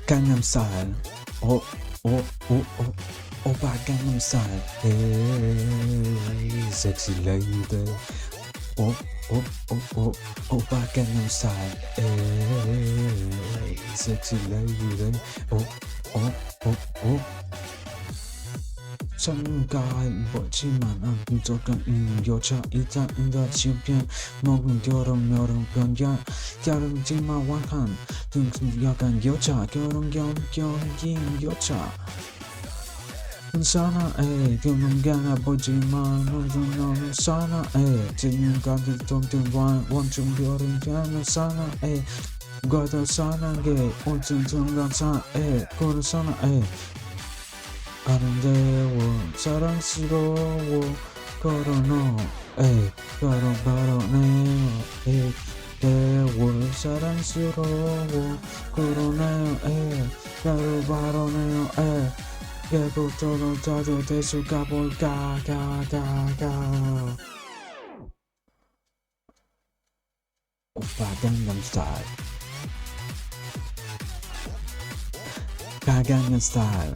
강남 스타일 오빠 강남 스타일 에이 섹시 레이디 오빠 강남 스타일 에이 섹시 레이디 잠깐 보지만 않은 독한 여자 이따인가 지편 먹은 여름 변야 다름지만 완한 등약한 여자 결혼경경인 여자 사나에 그놈가나 보지만 너는 사나에 지금까지 동전 원중 별은 가는 사나에 과도 사나게 온전 정강 사에 고른 사나에 아름다워 사랑스러워 걸어놓어 에이 걸어내요 에이 대워 사랑스러워 걸어내요 에이 걸어내요 에이 깨부터는 자주 대수 가볼까 가가가 오빠 강남 스타일 강남 스타일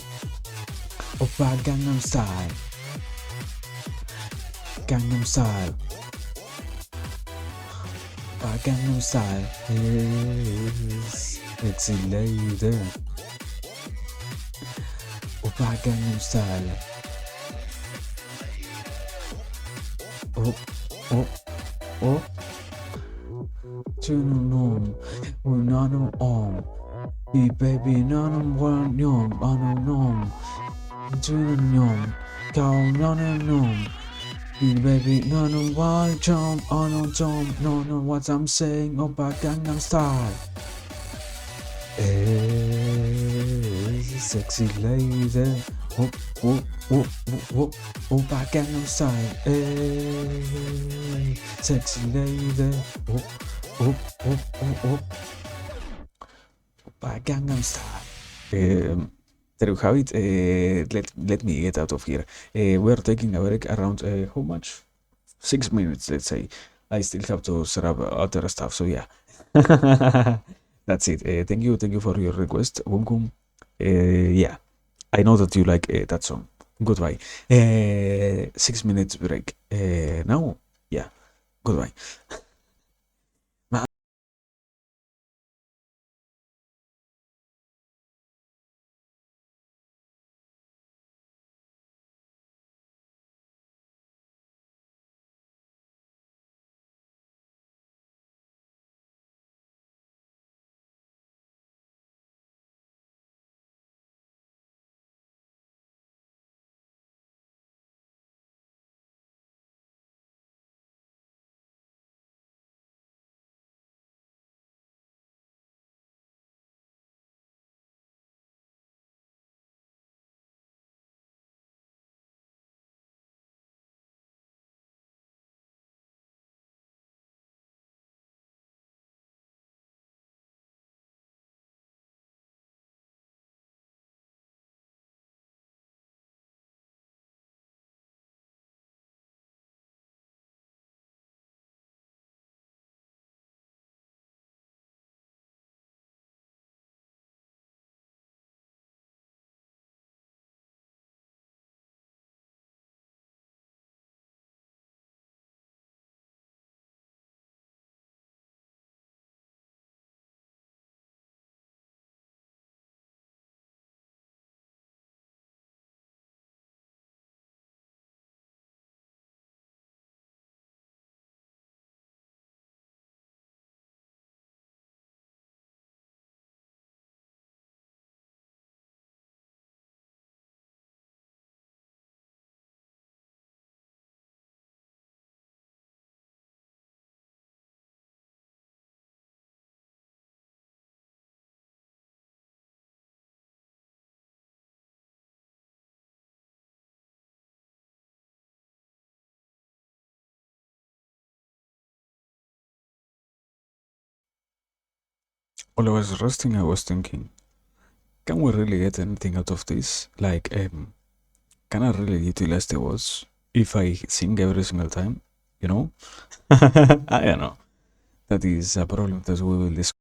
오빠 강남 스타일 강남 스타일 오빠 강남 스타일 섹시 레이디 오빠 강남 스타일 주는 놈 나는 이 베이비 나는 원념 나는 놈 주는 놈 가오나는 놈 이 베이비 너는 완전 어느 좀 너는 what I'm saying 오빠 강남 스타일 에이 섹시 레이디 오빠 강남 스타일 에이 섹시 레이디 오빠 강남 스타일 there you have it. Let me get out of here. We're taking a break around how much? 6 minutes, let's say. I still have to set up other stuff, so yeah. That's it. Thank you for your request, Wumkum. Yeah, I know that you like that song. Goodbye. 6 minutes break. Now, yeah. Goodbye. While I was resting, I was thinking, can we really get anything out of this? Like, can I really utilize the words if I sing every single time? You know? I don't know. That is a problem that we will discuss.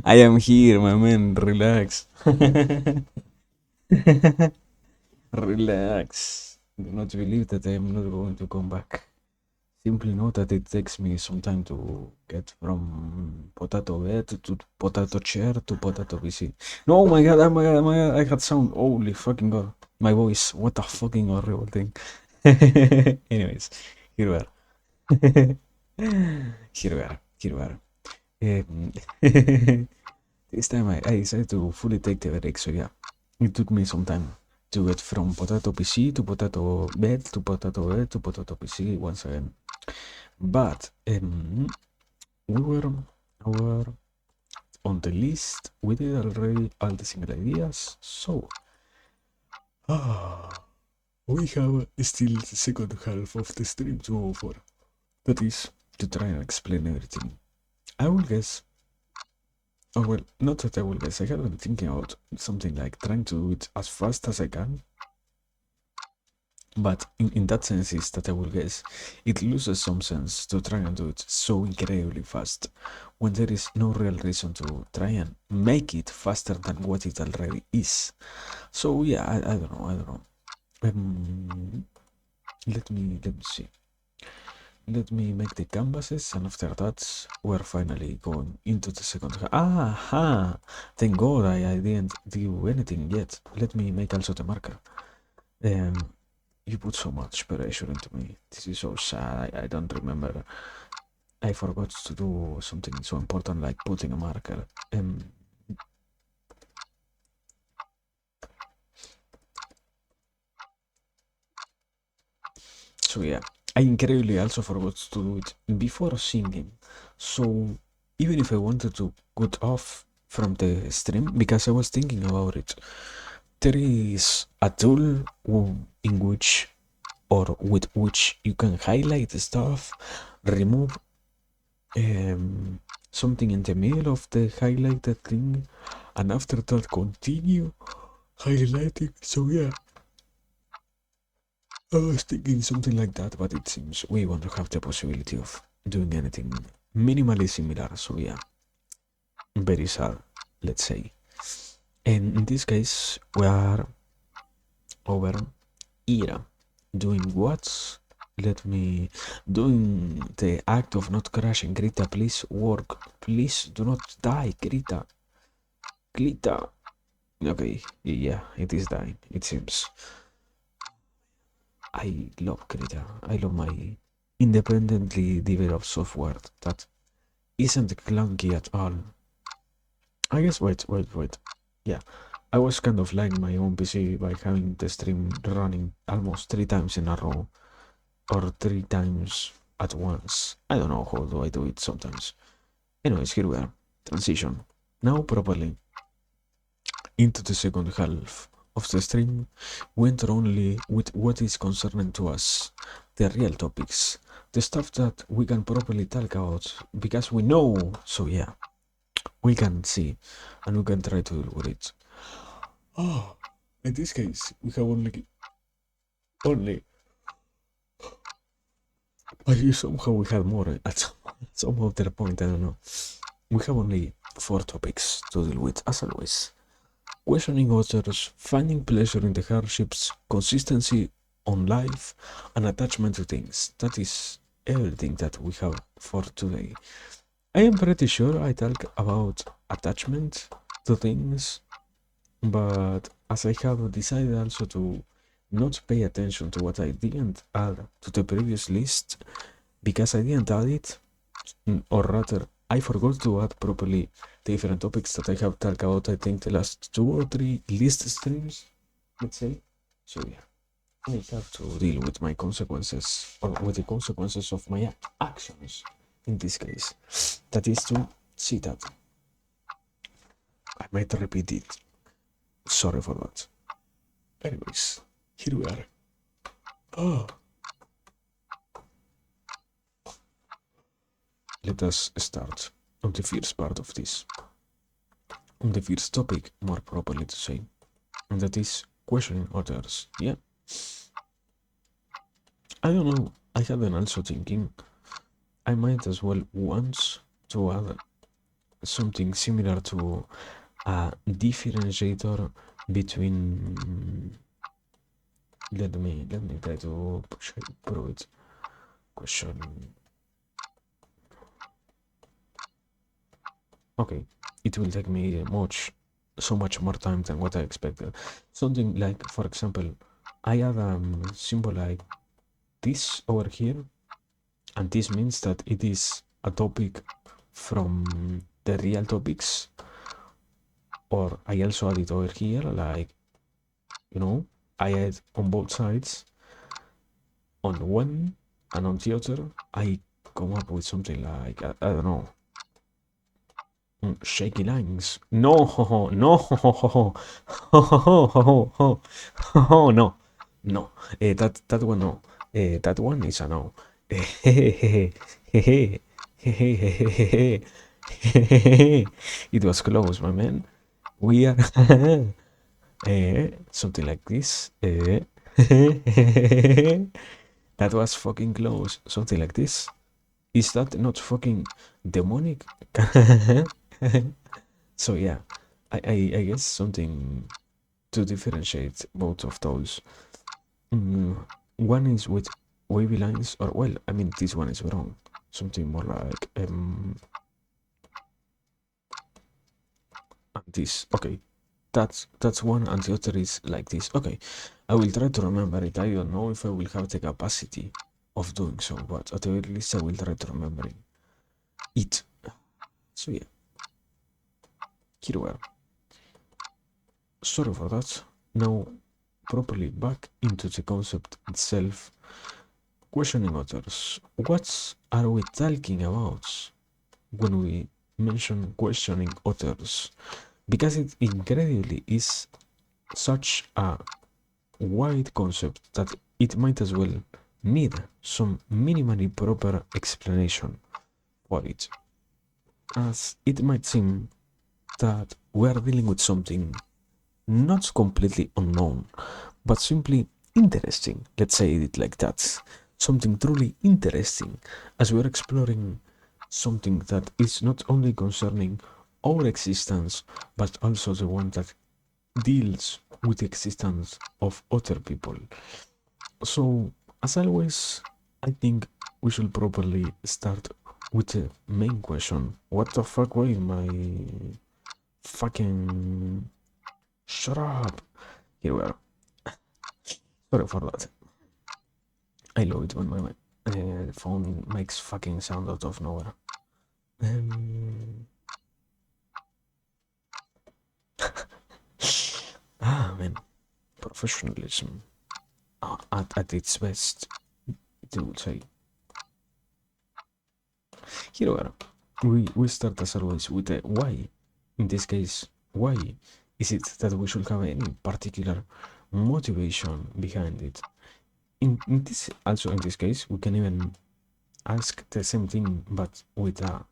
I am here, my man. Relax. Relax. Do not believe that I am not going to come back. Simply know that it takes me some time to get from potato bed to potato chair to potato PC. No, oh my god, oh my god, oh my god, I had sound. Holy fucking god. My voice. What a fucking horrible thing. Anyways, here we are. Here we are. Here we are. Um, this time I decided to fully take the break, so yeah. It took me some time to get from potato PC to potato bed to potato bed to potato PC once again. But we were on the list. We did already all the single ideas. So we have still the second half of the stream to go for. That is to try and explain everything. I will guess. Oh well, not that I will guess. I have been thinking about something like trying to do it as fast as I can. But in that sense is that I will guess it loses some sense to try and do it so incredibly fast when there is no real reason to try and make it faster than what it already is. So yeah, I don't know, I don't know. Let me see. Let me make the canvases, and after that we're finally going into the second half. Aha! Thank God I didn't do anything yet. Let me make also the marker. You put so much pressure into me. This is so sad. I don't remember. I forgot to do something so important like putting a marker. So yeah, I incredibly also forgot to do it before singing. So even if I wanted to cut off from the stream, because I was thinking about it, there is a tool in which or with which you can highlight the stuff, remove something in the middle of the highlighted thing, and after that continue highlighting. So yeah, I was thinking something like that, but it seems we want to have the possibility of doing anything minimally similar. So yeah, very sad, let's say. And in this case, we are over here doing what? Let me doing the act of not crashing. Greta, please work. Please do not die, Greta. Greta. Okay, yeah, it is dying, it seems. I love Greta. I love my independently developed software that isn't clunky at all. I guess, wait. Yeah, I was kind of lying my own PC by having the stream running almost 3 times in a row, or 3 times at once. I don't know how do I do it sometimes. Anyways, here we are. Transition. Now properly into the second half of the stream, we enter only with what is concerning to us, the real topics, the stuff that we can properly talk about because we know. So yeah, we can see and we can try to deal with it. Oh, in this case, we have only. But somehow we have more at some other point. I don't know. We have only 4 topics to deal with, as always. Questioning others, finding pleasure in the hardships, consistency on life, and attachment to things. That is everything that we have for today. I am pretty sure I talk about attachment to things, but as I have decided also to not pay attention to what I didn't add to the previous list, because I didn't add it, or rather, I forgot to add properly the different topics that I have talked about, I think, the last 2 or 3 list streams, let's say. So yeah, I have to deal with my consequences, or with the consequences of my actions, in this case. That is to see that. I might repeat it. Sorry for that. Anyways, here we are. Oh. Let us start on the first part of this. On the first topic, more properly to say. And that is questioning others. Yeah. I don't know. I have been also thinking I might as well once to add something similar to a differentiator between. Let me try to prove it. Question. Okay, it will take me so much more time than what I expected. Something like, for example, I have a symbol like this over here, and this means that it is a topic from the real topics, or I also add it over here, like, I add on both sides. On one and on the other, I come up with something like, I don't know, shaky lines. No, no, no, no. That one no. That one is a no. It was close, my man. We are something like this. That was fucking close. Something like this. Is that not fucking demonic? So yeah, I guess something to differentiate both of those. One is with wavy lines, or well, I mean this one is wrong. Something more like this. Okay, that's one, and the other is like this. Okay, I will try to remember it. I don't know if I will have the capacity of doing so, but at the very least I will try to remember it. So yeah, here we are. Sorry for that. Now, properly back into the concept itself. Questioning others. What are we talking about when we mention questioning others? Because it incredibly is such a wide concept that it might as well need some minimally proper explanation for it. As it might seem that we are dealing with something not completely unknown, but simply interesting. Let's say it like that. Something truly interesting as we're exploring something that is not only concerning our existence, but also the one that deals with the existence of other people. So, as always, I think we should probably start with the main question. What the fuck was my fucking. Shut up! Here we are. Sorry for that. I love it when my phone makes fucking sound out of nowhere. Man, professionalism at its best, they would say. Here we are. We start as always with a why. In this case, why is it that we should have any particular motivation behind it? In this case, we can even ask the same thing, but with a.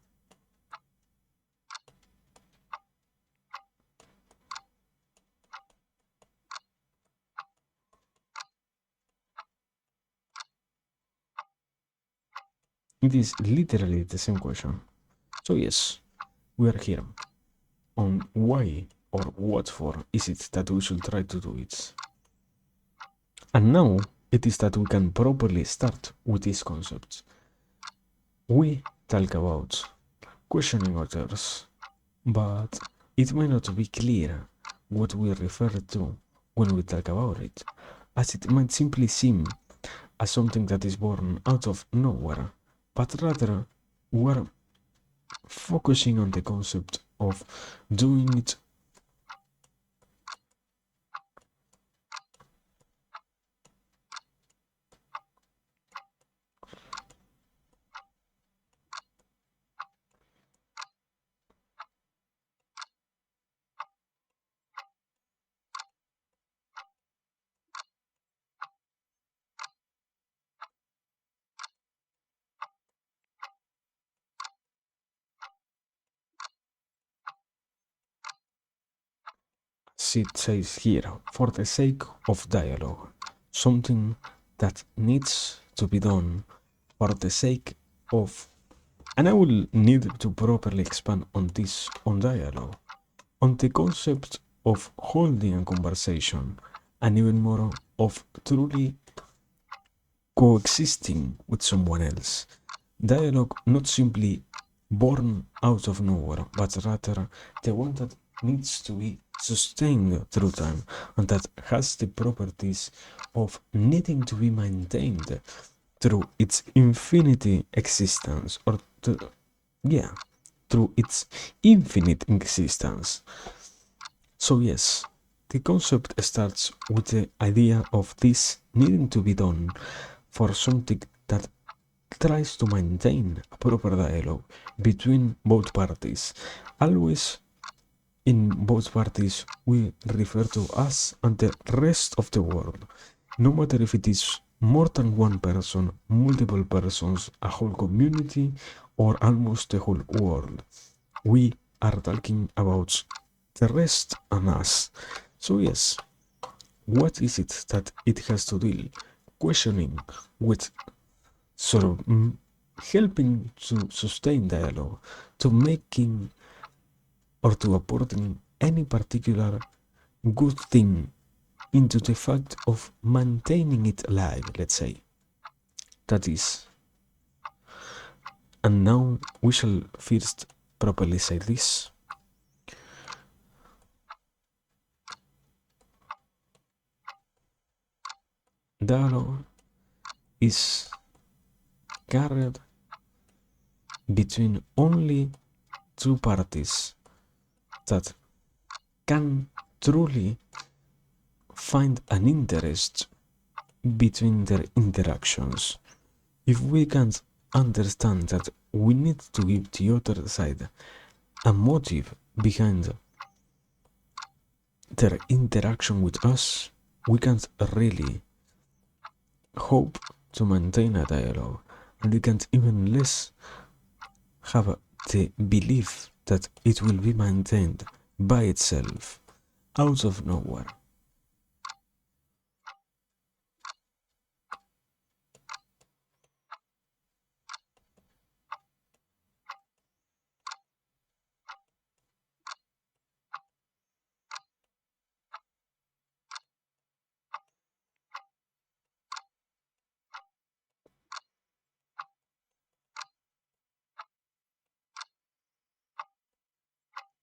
It is literally the same question. So yes, we are here on why or what for is it that we should try to do it. And now it is that we can properly start with these concepts. We talk about questioning others, but it may not be clear what we refer to when we talk about it, as it might simply seem as something that is born out of nowhere, but rather we're focusing on the concept of doing it. It says here, for the sake of dialogue, something that needs to be done for the sake of And I will need to properly expand on this on dialogue, on the concept of holding a conversation, and even more of truly coexisting with someone else. Dialogue not simply born out of nowhere, but rather the one that needs to be sustained through time and that has the properties of needing to be maintained through its infinity existence or yeah, through its infinite existence. So yes, the concept starts with the idea of this needing to be done for something that tries to maintain a proper dialogue between both parties. Always in both parties we refer to us and the rest of the world. No matter if it is more than one person, multiple persons, a whole community, or almost the whole world. We are talking about the rest and us. So yes, what is it that it has to deal? Questioning with sort of helping to sustain dialogue, to making or to apporting any particular good thing into the fact of maintaining it alive, let's say. That is. And now we shall first properly say this. Dialogue is carried between only two parties that can truly find an interest between their interactions. If we can't understand that we need to give the other side a motive behind their interaction with us, we can't really hope to maintain a dialogue, and we can't even less have the belief that it will be maintained by itself, out of nowhere.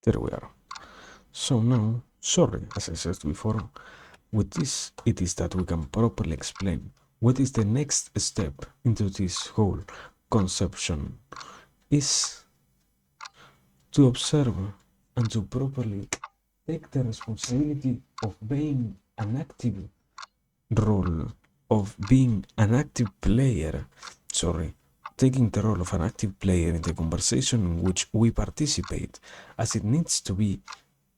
There we are. So now, sorry, as I said before, with this, it is that we can properly explain what is the next step into this whole conception is to observe and to properly take the responsibility of being an active role, of being an active player, sorry, taking the role of an active player in the conversation in which we participate, as it needs to be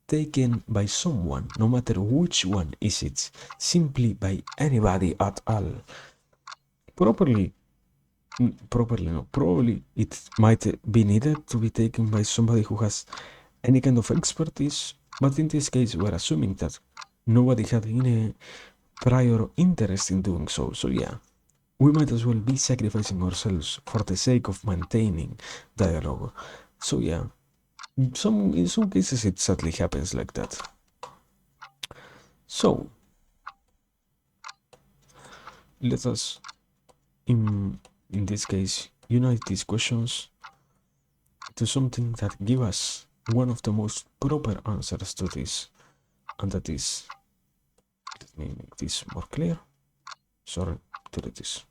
taken by someone, no matter which one is it, simply by anybody at all. Properly, properly, no, probably it might be needed to be taken by somebody who has any kind of expertise, but in this case, we're assuming that nobody had any prior interest in doing so. So, yeah, we might as well be sacrificing ourselves for the sake of maintaining dialogue. So, yeah, in some cases, it sadly happens like that. So, let us, in this case, unite these questions to something that give us one of the most proper answers to this, and that is, let me make this more clear. Sorry to do this.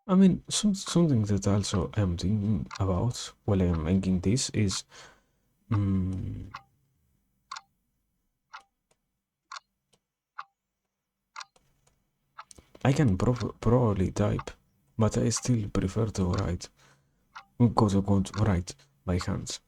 I mean, something that also I'm thinking about while I'm making this is, mm, I can probably type, but I still prefer to write, quote unquote, write by hand.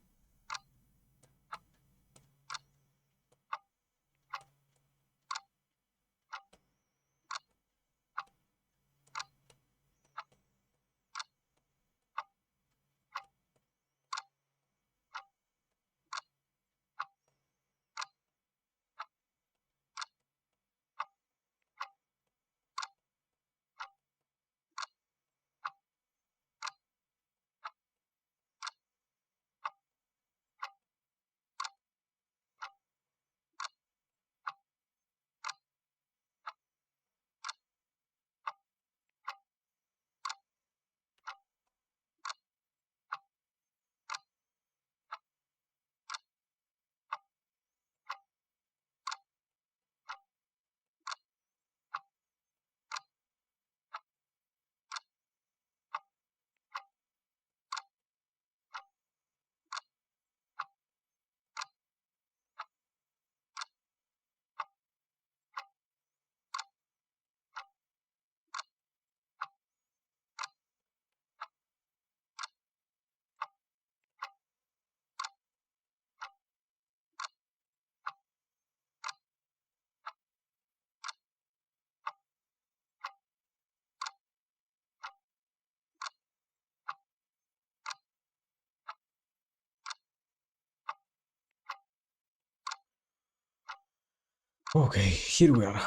Okay, here we are.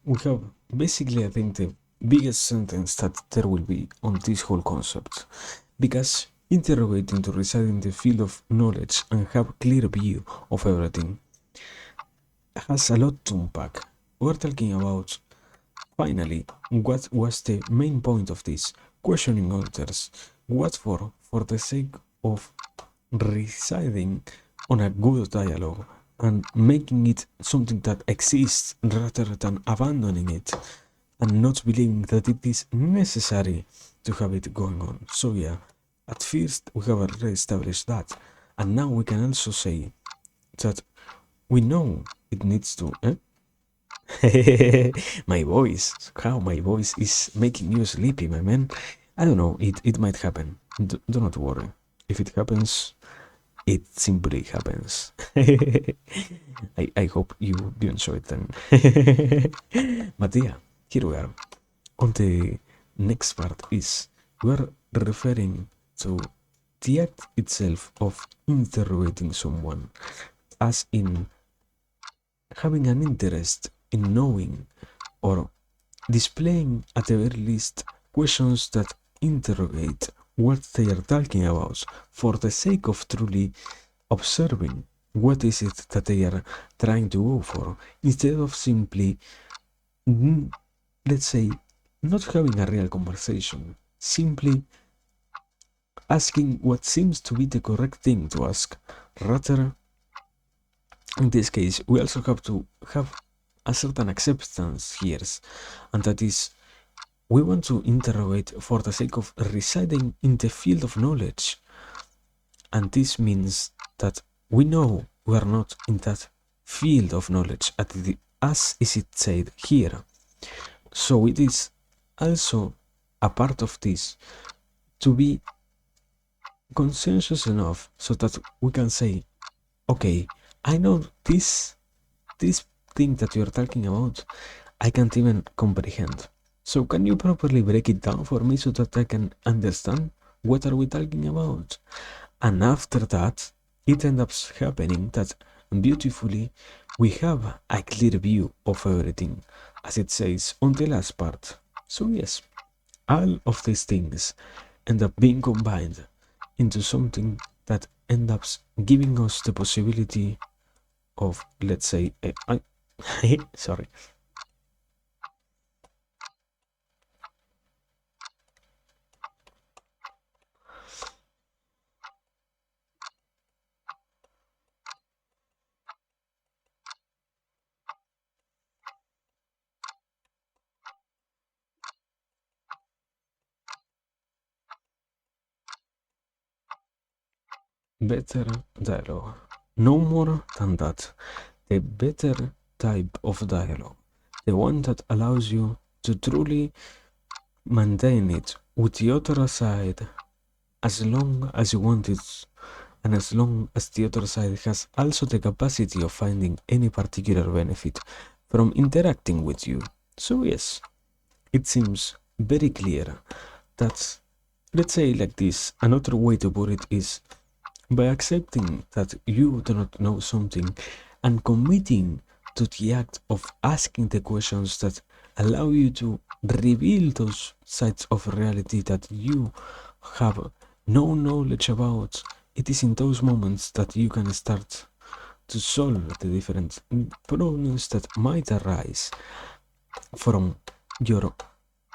We have basically, I think, the biggest sentence that there will be on this whole concept. Because interrogating to reside in the field of knowledge and have clear view of everything has a lot to unpack. We're talking about, finally, what was the main point of this? Questioning others. What for? For the sake of residing on a good dialogue and making it something that exists rather than abandoning it and not believing that it is necessary to have it going on. So yeah, at first we have already established that, and now we can also say that we know it needs to. My voice, how my voice is making you sleepy, my man. I don't know. It might happen. Do not worry. If it happens, it simply happens. I hope you enjoy it then. But yeah, here we are. On the next part is we're referring to the act itself of interrogating someone, as in having an interest in knowing or displaying at the very least questions that interrogate what they are talking about for the sake of truly observing what is it that they are trying to go for, instead of simply, let's say, not having a real conversation, simply asking what seems to be the correct thing to ask. Rather, in this case, we also have to have a certain acceptance here, and that is, we want to interrogate for the sake of residing in the field of knowledge. And this means that we know we are not in that field of knowledge as is it said here. So it is also a part of this to be conscientious enough so that we can say, okay, I know this thing that you're talking about, I can't even comprehend. So can you properly break it down for me so that I can understand what are we talking about? And after that, it ends up happening that beautifully we have a clear view of everything, as it says on the last part. So yes, all of these things end up being combined into something that ends up giving us the possibility of, let's say, sorry, better dialogue. No more than that. The better type of dialogue. The one that allows you to truly maintain it with the other side as long as you want it, and as long as the other side has also the capacity of finding any particular benefit from interacting with you. So, yes, it seems very clear that, let's say like this, another way to put it is by accepting that you do not know something and committing to the act of asking the questions that allow you to reveal those sides of reality that you have no knowledge about. It is in those moments that you can start to solve the different problems that might arise from your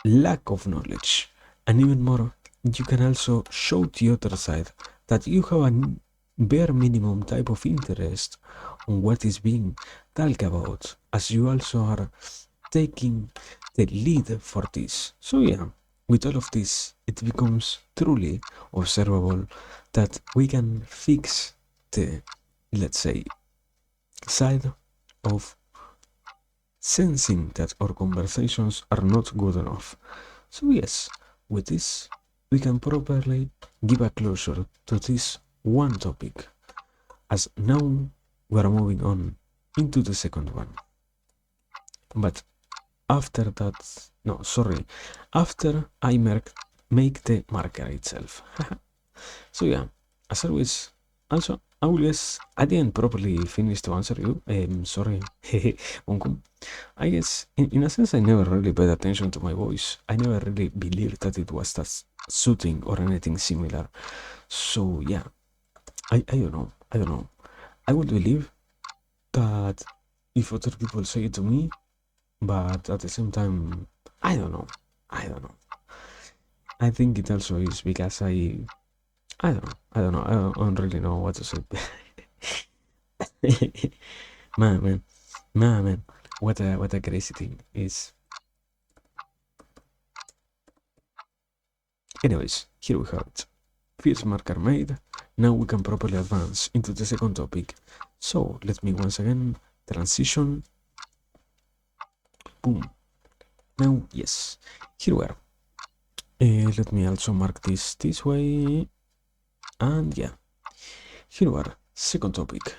lack of knowledge. And even more, you can also show the other side that you have a bare minimum type of interest on what is being talked about, as you also are taking the lead for this. So yeah, with all of this, it becomes truly observable that we can fix the, let's say, side of sensing that our conversations are not good enough. So yes, with this, we can properly give a closure to this one topic, as now we are moving on into the second one. But after that, no, sorry, after I make the marker itself. So yeah, as always, also, I will guess I didn't properly finish to answer you. Sorry, welcome. I guess, in a sense, I never really paid attention to my voice. I never really believed that it was that soothing or anything similar. So yeah, I don't know. I don't know. I would believe that if other people say it to me, but at the same time, I don't know. I don't know. I think it also is because I don't know. I don't know. I don't really know what to say. man, man, man. What a crazy thing is. Anyways, here we have it. First marker made. Now we can properly advance into the second topic. So let me once again transition. Boom. Now, yes, here we are. Let me also mark this way. And yeah, here we are. Second topic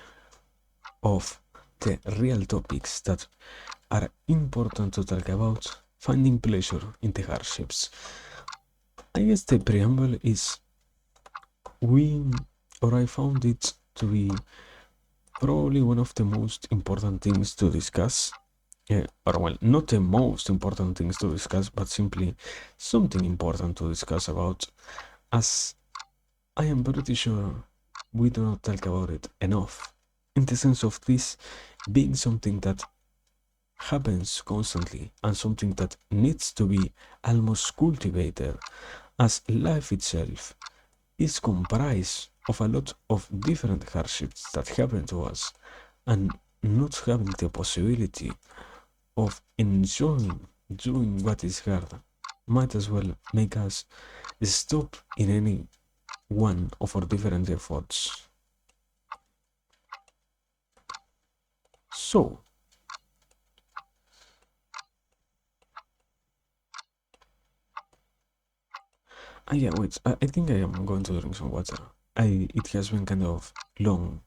of the real topics that are important to talk about, finding pleasure in the hardships. I guess the preamble is I found it to be probably one of the most important things to discuss. Or well, not the most important things to discuss, but simply something important to discuss about, as I am pretty sure we do not talk about it enough, in the sense of this being something that happens constantly and something that needs to be almost cultivated, as life itself is comprised of a lot of different hardships that happen to us, and not having the possibility of enjoying doing what is hard might as well make us stop in any one of our different efforts. So, yeah, wait, I think I am going to drink some water. It has been kind of long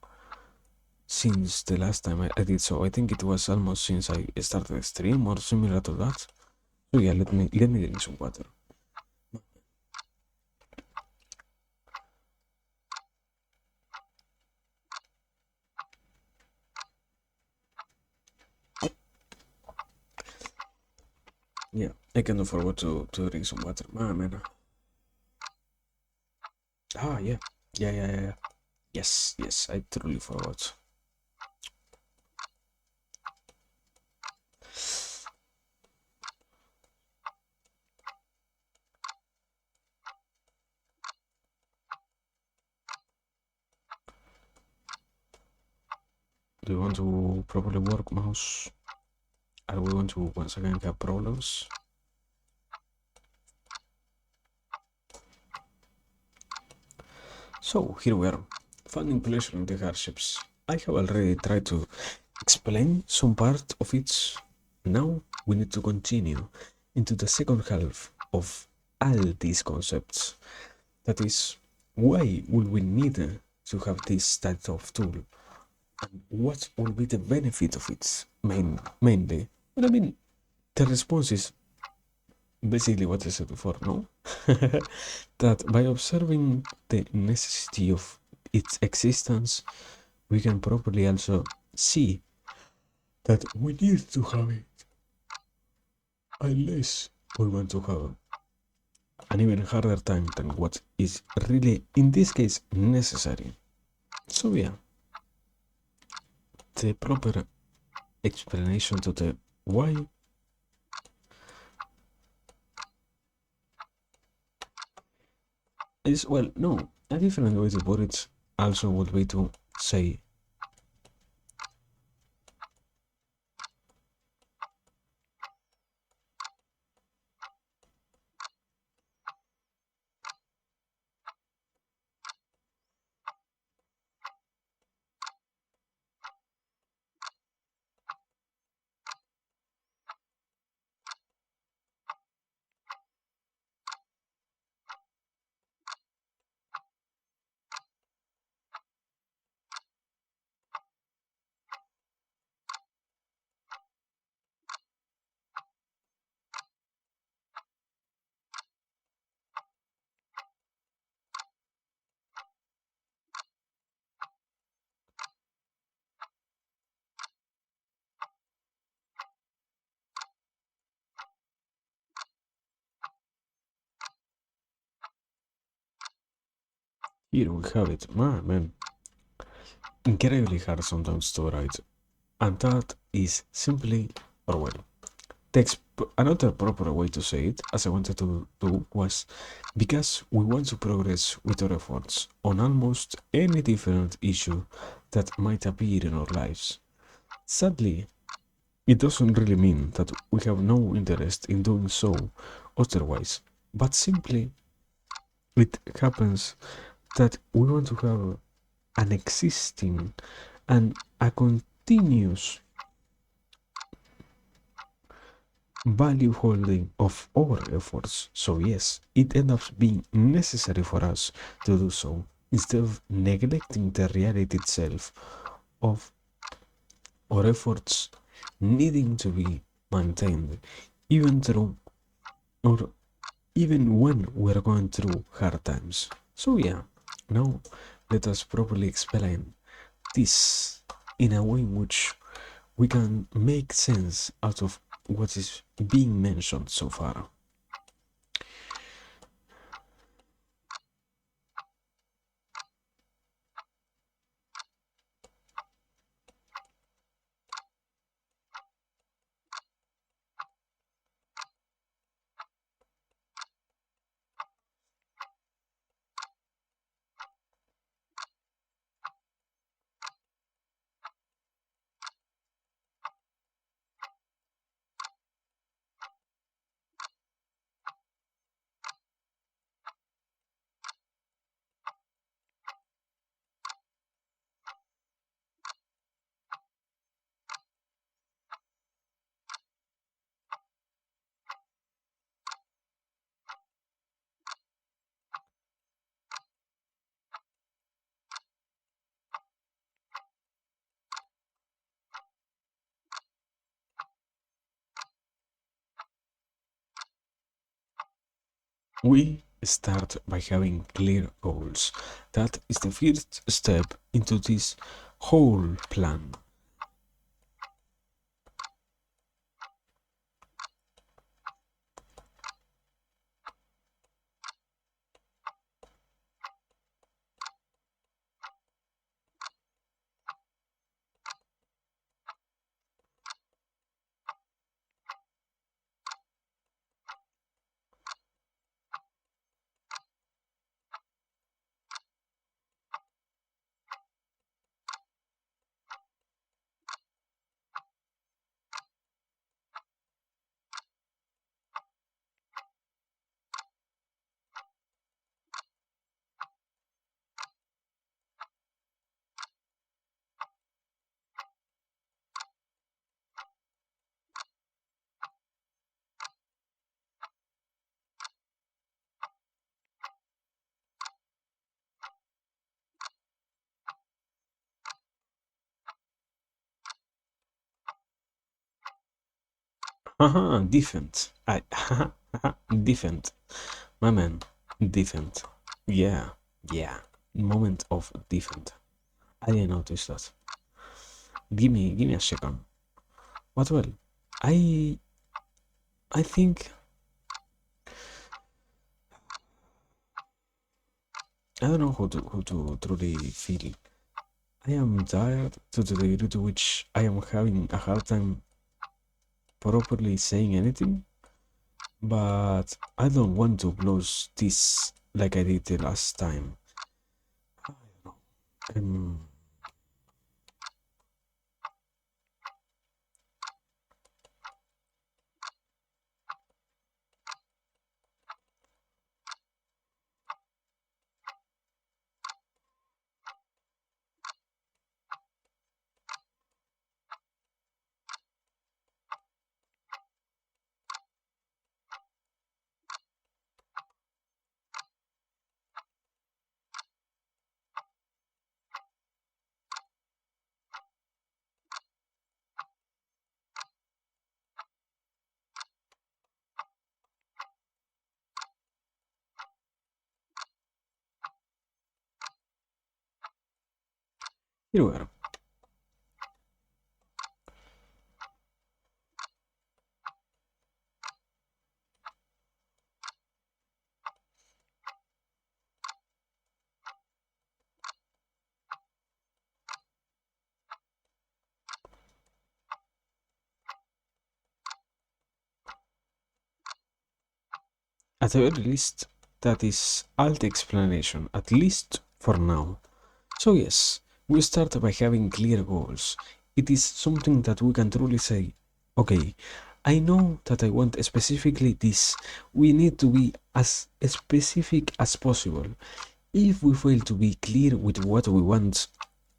since the last time I did so. I think it was almost since I started the stream or similar to that. So yeah, let me drink some water. Yeah, I cannot forget to drink some water. Man. Ah, yeah. Yeah. Yes, I truly forgot. Do you want to properly work, mouse? Are we going to once again have problems? So, here we are, finding pleasure in the hardships. I have already tried to explain some part of it. Now we need to continue into the second half of all these concepts. That is, why will we need to have this type of tool? And what will be the benefit of it mainly? Well, I mean, the response is basically what I said before, no? That by observing the necessity of its existence, we can properly also see that we need to have it unless we want to have an even harder time than what is really, in this case, necessary. So yeah, the proper explanation to the why is, well, no, a different way to put it also would be to say here we have it. Man, incredibly hard sometimes to write. And that is simply, or well, another proper way to say it, as I wanted to do, was because we want to progress with our efforts on almost any different issue that might appear in our lives. Sadly, it doesn't really mean that we have no interest in doing so otherwise, but simply it happens that we want to have an existing and a continuous value holding of our efforts. So yes, it ends up being necessary for us to do so instead of neglecting the reality itself of our efforts needing to be maintained even through or even when we're going through hard times. So yeah, now let us properly explain this in a way in which we can make sense out of what is being mentioned so far. We start by having clear goals. That is the first step into this whole plan. Haha, defend. I defend. My man, defend. Yeah, yeah. Moment of defend. I didn't notice that. Give me a second. But well, I I think I don't know how to truly feel. I am tired to the degree to which I am having a hard time properly saying anything, but I don't want to close this like I did the last time. I don't know. Here we are. At the very least, that is all the explanation, at least for now. So yes, we start by having clear goals. It is something that we can truly say, okay, I know that I want specifically this. We need to be as specific as possible. If we fail to be clear with what we want,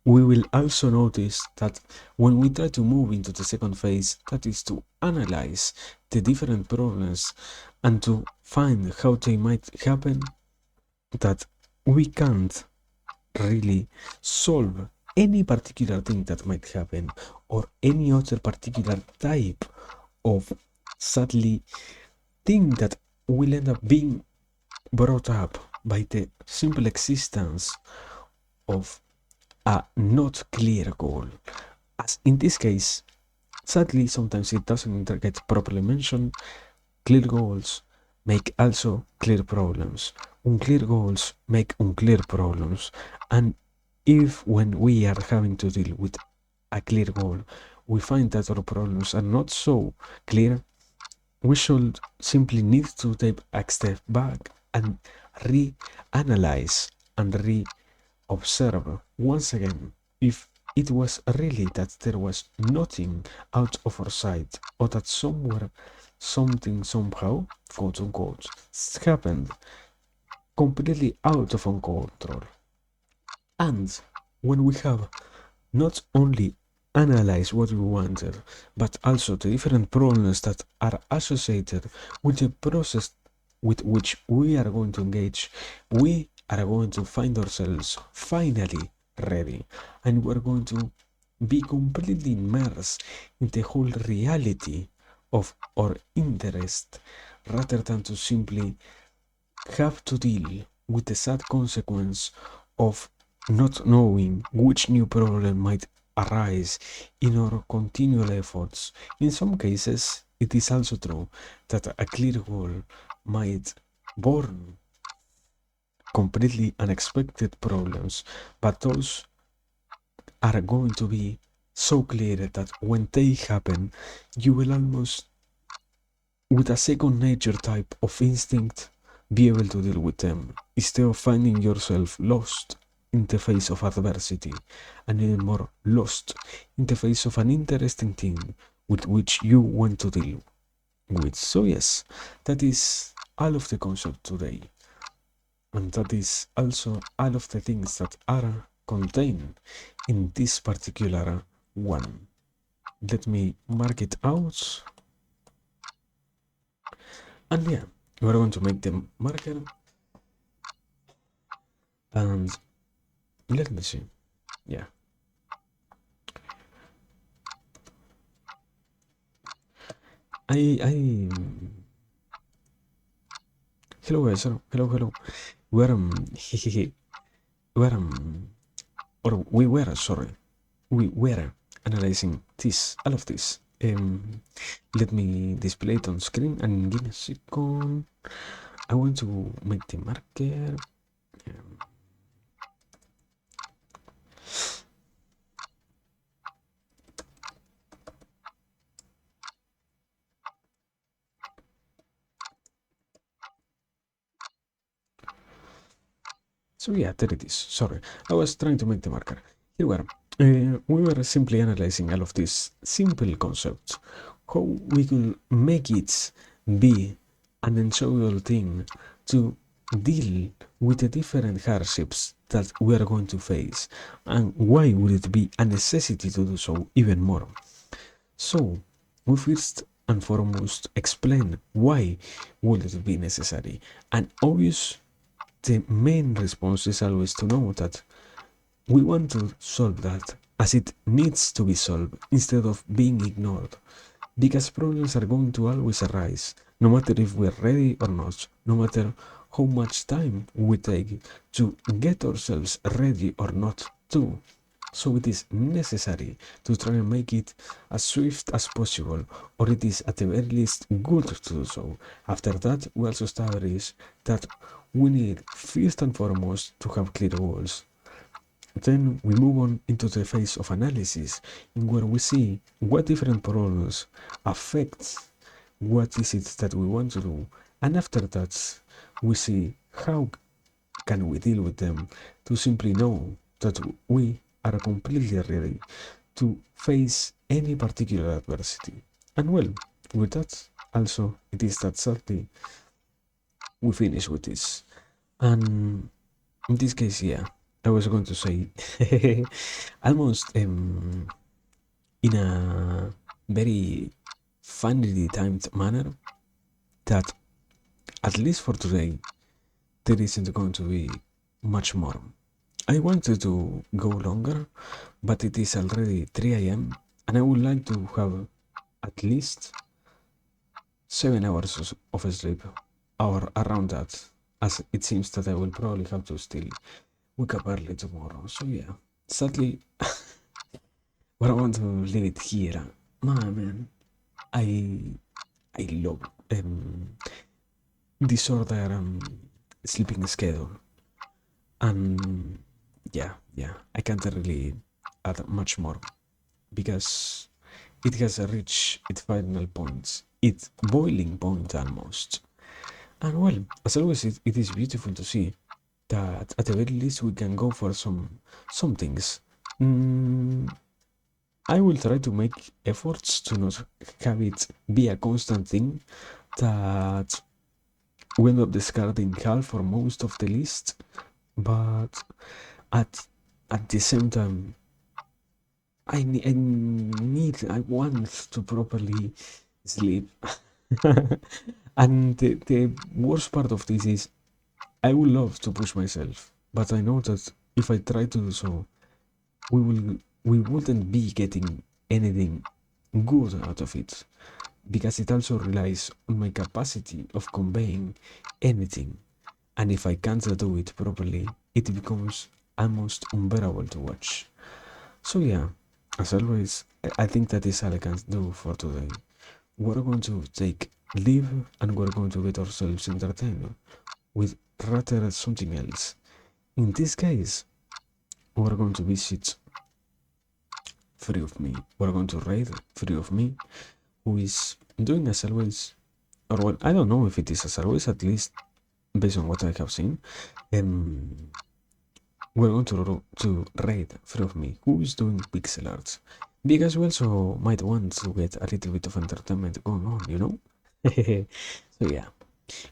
we will also notice that when we try to move into the second phase, that is to analyze the different problems and to find how they might happen, that we can't really solve any particular thing that might happen or any other particular type of sadly thing that will end up being brought up by the simple existence of a not clear goal. As in this case, sadly, sometimes it doesn't get properly mentioned. Clear goals make also clear problems. Unclear goals make unclear problems. And if when we are having to deal with a clear goal, we find that our problems are not so clear, we should simply need to take a step back and reanalyze and re-observe once again if it was really that there was nothing out of our sight or that somewhere something somehow, quote unquote, happened completely out of our control. And when we have not only analyzed what we wanted, but also the different problems that are associated with the process with which we are going to engage, we are going to find ourselves finally ready, and we're going to be completely immersed in the whole reality of our interest rather than to simply have to deal with the sad consequence of not knowing which new problem might arise in our continual efforts. In some cases, it is also true that a clear goal might born completely unexpected problems, but those are going to be so clear that when they happen, you will almost, with a second nature type of instinct, be able to deal with them instead of finding yourself lost in the face of adversity and even more lost in the face of an interesting thing with which you want to deal with. So yes, that is all of the concept today, and that is also all of the things that are contained in this particular one. Let me mark it out. And yeah, we're going to make the marker. And let me see. Yeah. I hello guys, hello. We're we're or we were sorry, we were analyzing this, all of this. Let me display it on screen and give me a second. I want to make the marker. So yeah, there it is. Sorry, I was trying to make the marker. Here we are. We were simply analyzing all of these simple concepts. How we could make it be an enjoyable thing to deal with the different hardships that we are going to face, and why would it be a necessity to do so even more. So, we first and foremost explain why would it be necessary, and obvious the main response is always to know that we want to solve that as it needs to be solved instead of being ignored. Because problems are going to always arise, no matter if we're ready or not, no matter how much time we take to get ourselves ready or not to. So it is necessary to try and make it as swift as possible, or it is at the very least good to do so. After that, we also establish that we need first and foremost to have clear goals. Then we move on into the phase of analysis, in where we see what different problems affect what is it that we want to do, and after that, we see how can we deal with them to simply know that we are completely ready to face any particular adversity. And well, with that, also, it is that sadly we finish with this. And in this case, yeah, I was going to say almost in a very funnily timed manner that at least for today there isn't going to be much more. I wanted to go longer, but it is already 3 a.m. and I would like to have at least 7 hours of sleep or around that, as it seems that I will probably have to still wake up early tomorrow. So yeah, sadly, but I want to leave it here. Man, I I love disorder sleeping schedule, and yeah, I can't really add much more because it has reached its final points, its boiling point almost. And well, as always, it is beautiful to see that at the very least we can go for some things. Mm, I will try to make efforts to not have it be a constant thing that we end up discarding half or most of the list, but at at the same time, I want to properly sleep. And the worst part of this is I would love to push myself, but I know that if I try to do so, we wouldn't be getting anything good out of it, because it also relies on my capacity of conveying anything, and if I can't do it properly, it becomes almost unbearable to watch. So yeah, as always, I think that is all I can do for today. We're going to take leave and we're going to get ourselves entertained with rather something else. In this case, we're going to visit Free of Me. We're going to raid Free of Me, who is doing as always, or well, I don't know if it is as always, at least based on what I have seen. Um, we're going to raid Free of Me, who is doing pixel arts, because we also might want to get a little bit of entertainment going on, you know? So yeah,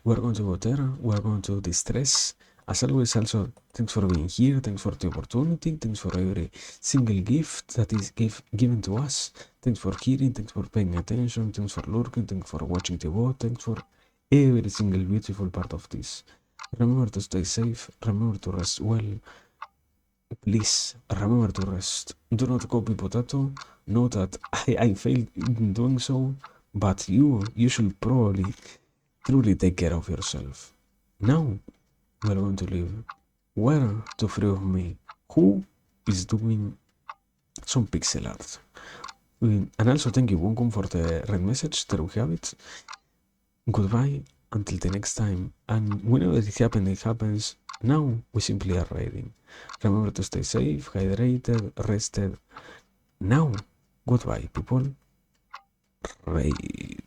we're going to go there, we're going to distress. As always, also, thanks for being here, thanks for the opportunity, thanks for every single gift that is given to us. Thanks for hearing, thanks for paying attention, thanks for lurking, thanks for watching the VOD, thanks for every single beautiful part of this. Remember to stay safe, remember to rest well. Please remember to rest. Do not copy potato. Know that I failed in doing so, But you should probably truly take care of yourself. Now, we're going to leave. Where to free of me? Who is doing some pixel art? And also thank you, Wonkum, for the red message. There we have it. Goodbye until the next time. And whenever it happens. Now we simply are raiding. Remember to stay safe, hydrated, rested. Now, goodbye, people. Raid.